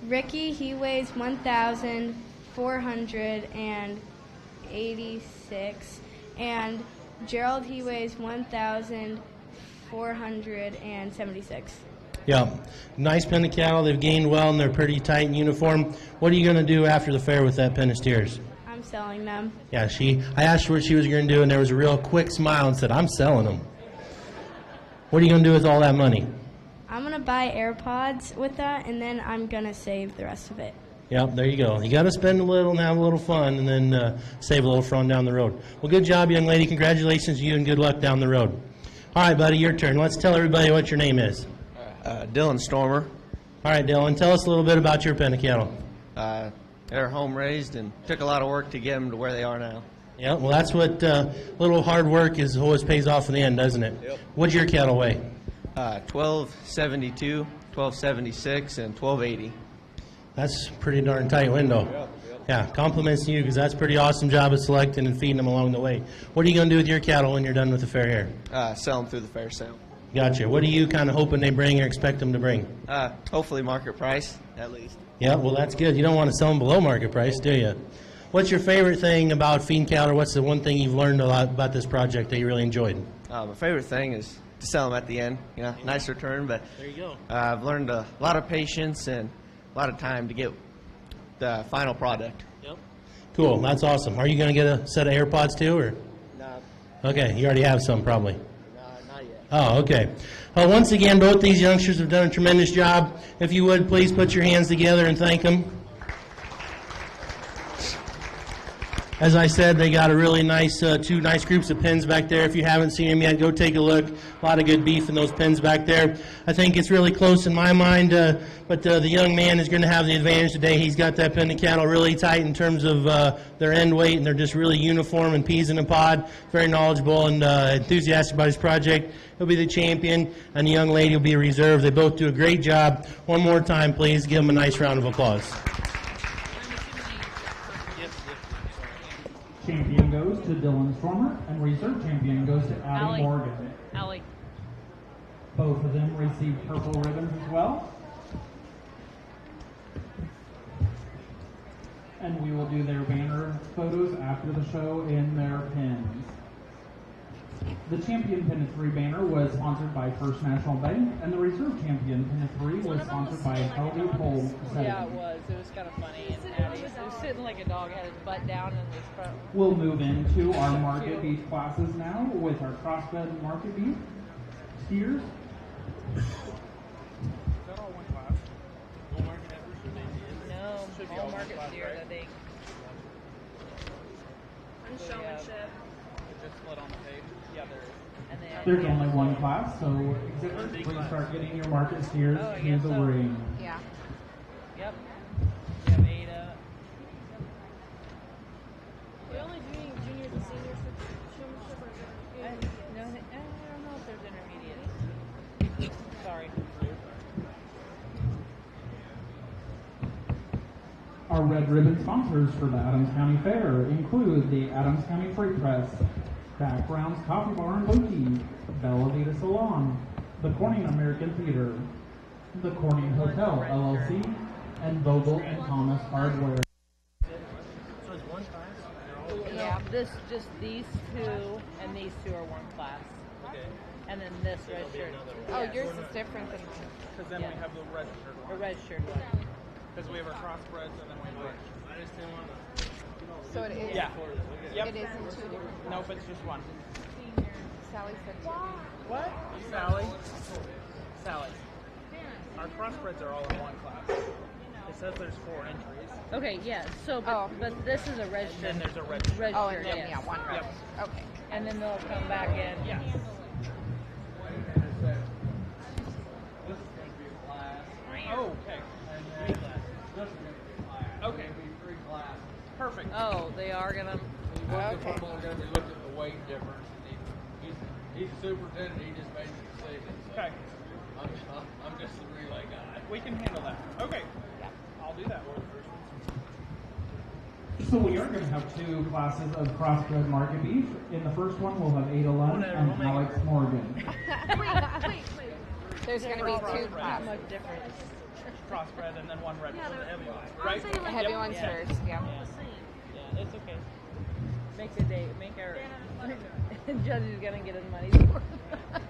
Ricky, he weighs 1,486, and Gerald, he weighs 1,476. Yeah, nice pen of cattle. They've gained well, and they're pretty tight and uniform. What are you going to do after the fair with that pen of steers? I'm selling them. Yeah, I asked her what she was going to do, and there was a real quick smile and said, I'm selling them. What are you going to do with all that money? I'm going to buy AirPods with that, and then I'm going to save the rest of it. Yep, there you go. You got to spend a little and have a little fun, and then save a little for on down the road. Well, good job, young lady. Congratulations to you, and good luck down the road. All right, buddy, your turn. Let's tell everybody what your name is. Dylan Stormer. All right, Dylan, tell us a little bit about your pen of cattle. They're home raised and took a lot of work to get them to where they are now. Yeah, well, that's what little hard work is always pays off in the end, doesn't it? Yep. What's your cattle weigh? 1272, 1276, and 1280. That's a pretty darn tight window. Yep. Yeah, compliments to you because that's a pretty awesome job of selecting and feeding them along the way. What are you going to do with your cattle when you're done with the fair here? Sell them through the fair sale. Gotcha. What are you kind of hoping they bring or expect them to bring? Hopefully market price, at least. Yeah, well, that's good. You don't want to sell them below market price, do you? What's your favorite thing about feeding cattle, or what's the one thing you've learned a lot about this project that you really enjoyed? My favorite thing is to sell them at the end. You know, nice return, but there you go. I've learned a lot of patience and a lot of time to get the final product. Yep. Cool. That's awesome. Are you going to get a set of AirPods too, or? No. Okay, you already have some probably. Not yet. Oh, okay. Once again, both these youngsters have done a tremendous job. If you would, please put your hands together and thank them. As I said, they got a really nice, two nice groups of pens back there. If you haven't seen them yet, go take a look. A lot of good beef in those pens back there. I think it's really close in my mind, but the young man is going to have the advantage today. He's got that pen of cattle really tight in terms of their end weight, and they're just really uniform and peas in a pod. Very knowledgeable and enthusiastic about his project. He'll be the champion, and the young lady will be a reserve. They both do a great job. One more time, please give them a nice round of applause. Champion goes to Dylan Stormer, and reserve champion goes to Addie Morgan. Allie. Both of them received purple ribbons as well. And we will do their banner photos after the show in their pins. The champion pin of 3 banner was sponsored by First National Bank, and the reserve champion pin of 3 was sponsored by Healthy Pole Setting. Yeah, it was. It was kind of funny. And Addie was sitting like a dog, had his butt down in his front. We'll move into our market beef classes now with our crossbred market beef steers. Is that all one class? No market efforts, or they did? No, Should be all all market class, steers, right? I think. Showmanship. Just split on the page. Yeah, there is. And then, There's only one class, so exhibitors, please start getting your market steers Oh, I to guess the so. ring. Yeah. Yep. We have Ada. We're only doing juniors and seniors for showmanship or I don't know if there's intermediate. Sorry. Our red ribbon sponsors for the Adams County Fair include the Adams County Freight Press, Backgrounds Coffee Bar and Boutique, Bella Vita Salon, the Corning American Theater, the Corning Hotel LLC, and Vogel and Thomas Hardware. So it's one class? Yeah, just these 2 and these 2 are one class. Okay. And then this red shirt. Oh, yours is different than mine. Because then Yeah. we have the registered A one. red shirt one. Because we have our crossbreds and then we have I just didn't want to. So it is. Yeah. Yep. It is in 2 different. Nope, it's just one. Sally said 2. What? Sally? Sally. Our crossbreds are all in one class. It says there's 4 entries. Okay, yeah. So, but this is a red shirt. Then there's a registered. Red Oh, shirt, and then yes. yeah, one red. Okay. And then they'll come back in. Yeah. Oh, okay. Okay. Perfect. Oh, they are gonna. Okay. We looked at the weight difference, and he's the superintendent. He just made the decisions. Okay. I'm just the relay guy. We can handle that. Okay. Yeah. I'll do that. We're the first ones. So we are going to have two classes of crossbred market beef. In the first one, we'll have Ada Lund and Alex Morgan. Wait. There's going to be two Not classes. much difference. Crossbred and then one red for the heavy ones, right? The heavy ones first, yeah. Yeah, it's okay. Make the day. Make our judge is gonna get his money for it.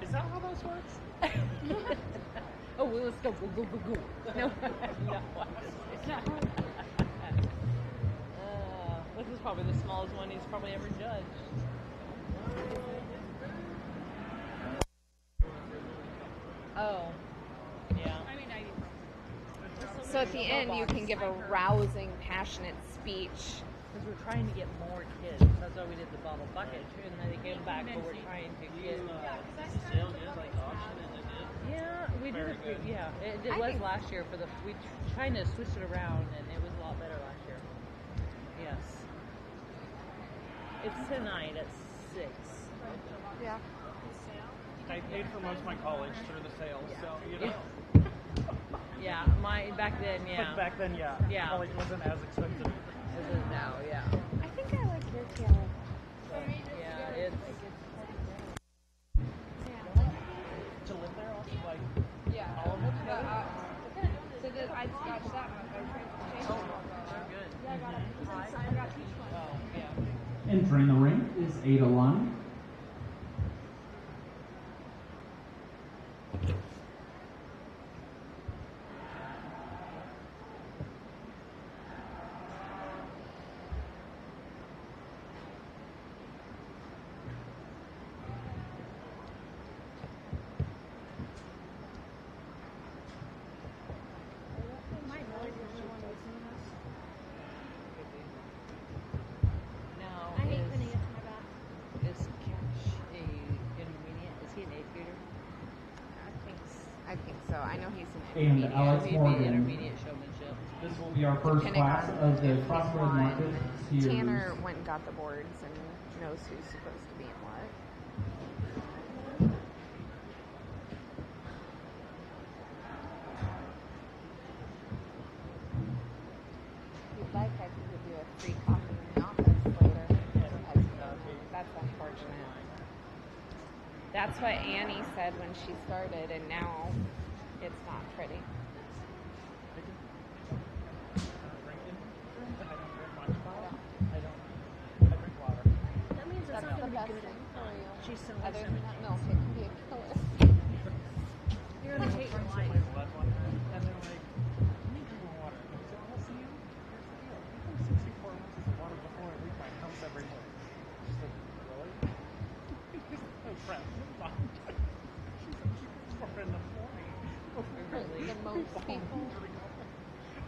Is that how this works? Oh, well, let's go. Go. No. This is probably the smallest one he's probably ever judged. Oh, yeah. So at the end, you can give a rousing, passionate speech. Because we're trying to get more kids. That's why we did the bottle bucket, and then they came back, but we're trying to get. Yeah, we did it. Yeah, it was last year for the. We trying to switch it around, and it was a lot better last year. Yes. It's tonight at 6. Yeah. I paid for most of my college through the sales, so you know. Yeah, back then, yeah. But back then, yeah. Yeah. College wasn't as expensive. It is now, yeah. I think I like your tail. Yeah, it's. To live there, also, like, Yeah. all of it? So I scratched that one by transportation. They're good. Yeah, I got it. I got teach one. Oh, yeah. Entering the ring is Ada Lund. Now, I hate putting it to my back. is Cash a intermediate? Is he an 8th grader? I think so. I know he's an And intermediate. Alex He'd be Morgan. intermediate showmanship. This will be our first Depending class on of the if he's crossbred won. market series. Tanner went and got the boards and knows who's supposed to be in what. If you'd like, I could give you a free copy in the office later. That's unfortunate. That's what Annie said when she started, and now it's not pretty. I drink water. That means it's That's not the going to best be good. thing for you. She's so Other than that milk, it can be a killer. You're going to hate your My life. blood one time, and they're like, I need to drink water. I said, well, see, here's the deal. I drink 64 ounces of water before I leave my house every day. She said, really? Oh, crap. Never mind. She said, she drinks water in the morning. Really? The most people.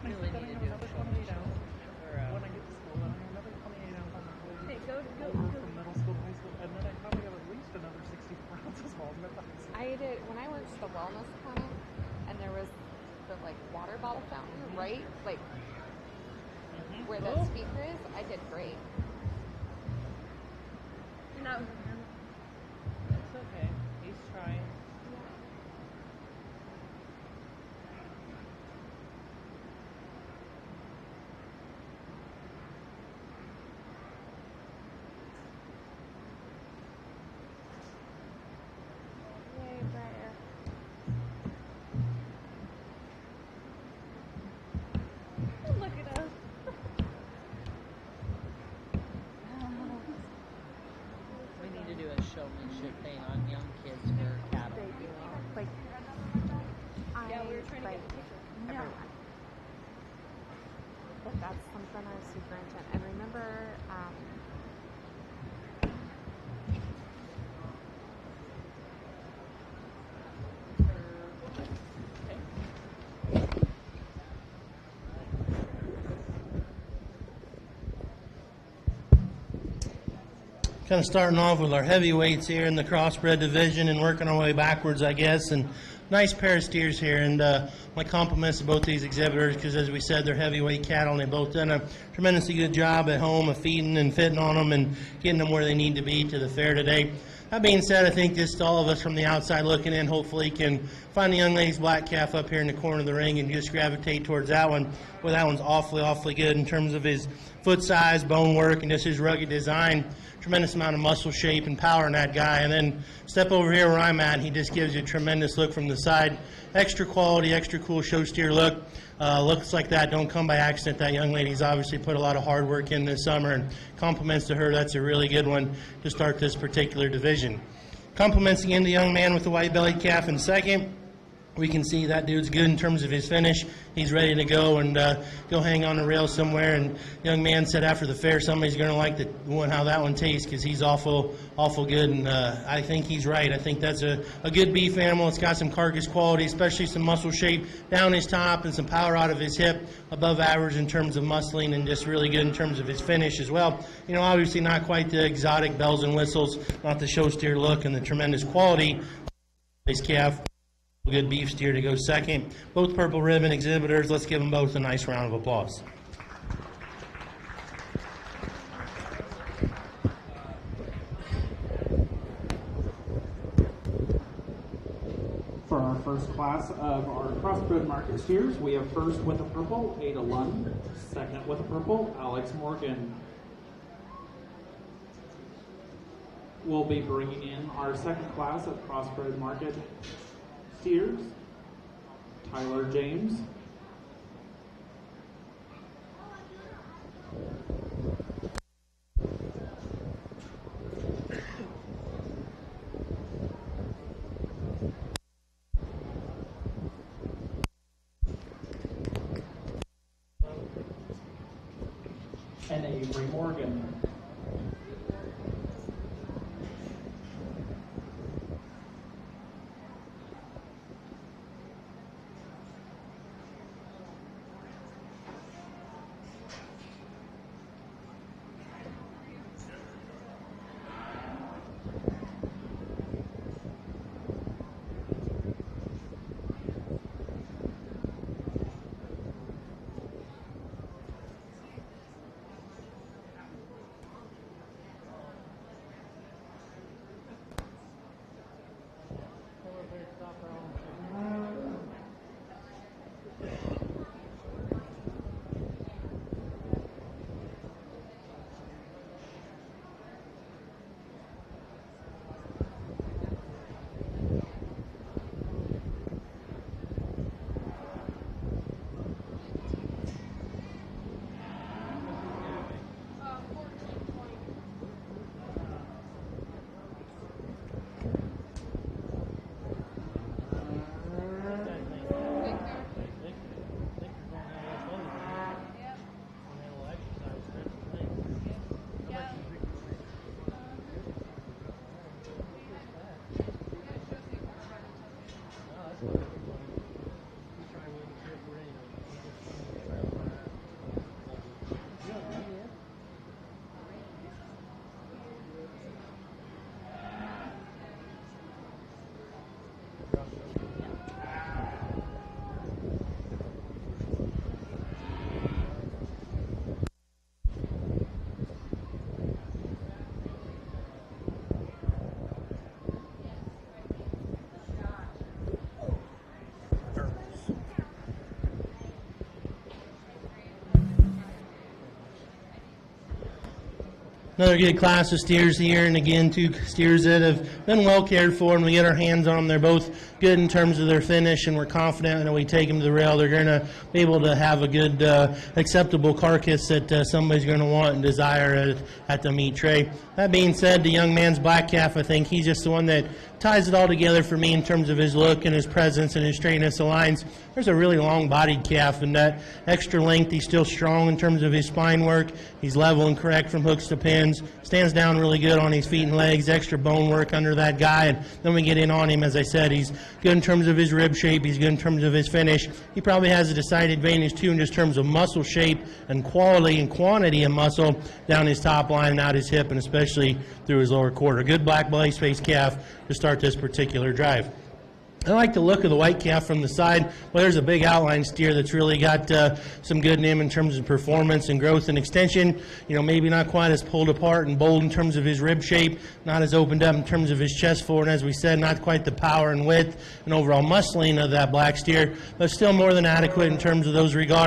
Really need to do a showmanship. Or, When I get to school, then I have another 28 ounces on the way Hey, go. from middle school to high school, and then I probably have at least another 64 ounces while I'm at the high school. I did when I went to the wellness clinic, and there was the water bottle fountain, right? Where that speaker is. I did great. You're not. It's okay. He's trying. Yay, Briar. Look at us. We need to do a showmanship thing on young kids for cattle. Like, Yeah, we were trying to like get a picture. everyone. But that's something our superintendent. And remember, Kind of starting off with our heavyweights here in the crossbred division and working our way backwards, I guess. And nice pair of steers here. And my compliments to both these exhibitors because, as we said, they're heavyweight cattle, and they've both done a tremendously good job at home of feeding and fitting on them and getting them where they need to be to the fair today. That being said, I think just all of us from the outside looking in hopefully can find the young lady's black calf up here in the corner of the ring and just gravitate towards that one. Well, that one's awfully good in terms of his foot size, bone work, and just his rugged design. Tremendous amount of muscle shape and power in that guy. And then step over here where I'm at, he just gives you a tremendous look from the side. Extra quality, extra cool show steer look. Looks like that don't come by accident. That young lady's obviously put a lot of hard work in this summer, and compliments to her. That's a really good one to start this particular division. Compliments again the young man with the white-bellied calf in second. We can see that dude's good in terms of his finish. He's ready to go and go hang on the rail somewhere. And the young man said after the fair somebody's going to like the one how that one tastes because he's awful good. And I think he's right. I think that's a good beef animal. It's got some carcass quality, especially some muscle shape down his top and some power out of his hip, above average in terms of muscling, and just really good in terms of his finish as well. You know, obviously not quite the exotic bells and whistles, not the show steer look and the tremendous quality of his calf. Good beef steer to go second. Both purple ribbon exhibitors. Let's give them both a nice round of applause. For our first class of our crossbred market steers, we have first with a purple, Ada Lund. Second with a purple, Alex Morgan. We'll be bringing in our second class of crossbred market steers, Tyler James. And Avery Morgan. Another good class of steers here, and again, two steers that have been well cared for, and we get our hands on them. They're both good in terms of their finish, and we're confident that we take them to the rail, they're going to be able to have a good, acceptable carcass that somebody's going to want and desire at the meat tray. That being said, the young man's black calf, I think he's just the one that ties it all together for me in terms of his look and his presence and his straightness of lines. There's a really long-bodied calf, and that extra length, he's still strong in terms of his spine work. He's level and correct from hooks to pins. Stands down really good on his feet and legs. Extra bone work under that guy. And then we get in on him, as I said, he's good in terms of his rib shape. He's good in terms of his finish. He probably has a decided advantage, too, in just terms of muscle shape and quality and quantity of muscle down his top line and out his hip, and especially through his lower quarter. Good black belly space calf to start this particular drive. I like the look of the white calf from the side. Well, there's a big outline steer that's really got some good in him in terms of performance and growth and extension. You know, maybe not quite as pulled apart and bold in terms of his rib shape, not as opened up in terms of his chest forward, and as we said, not quite the power and width and overall muscling of that black steer, but still more than adequate in terms of those regards.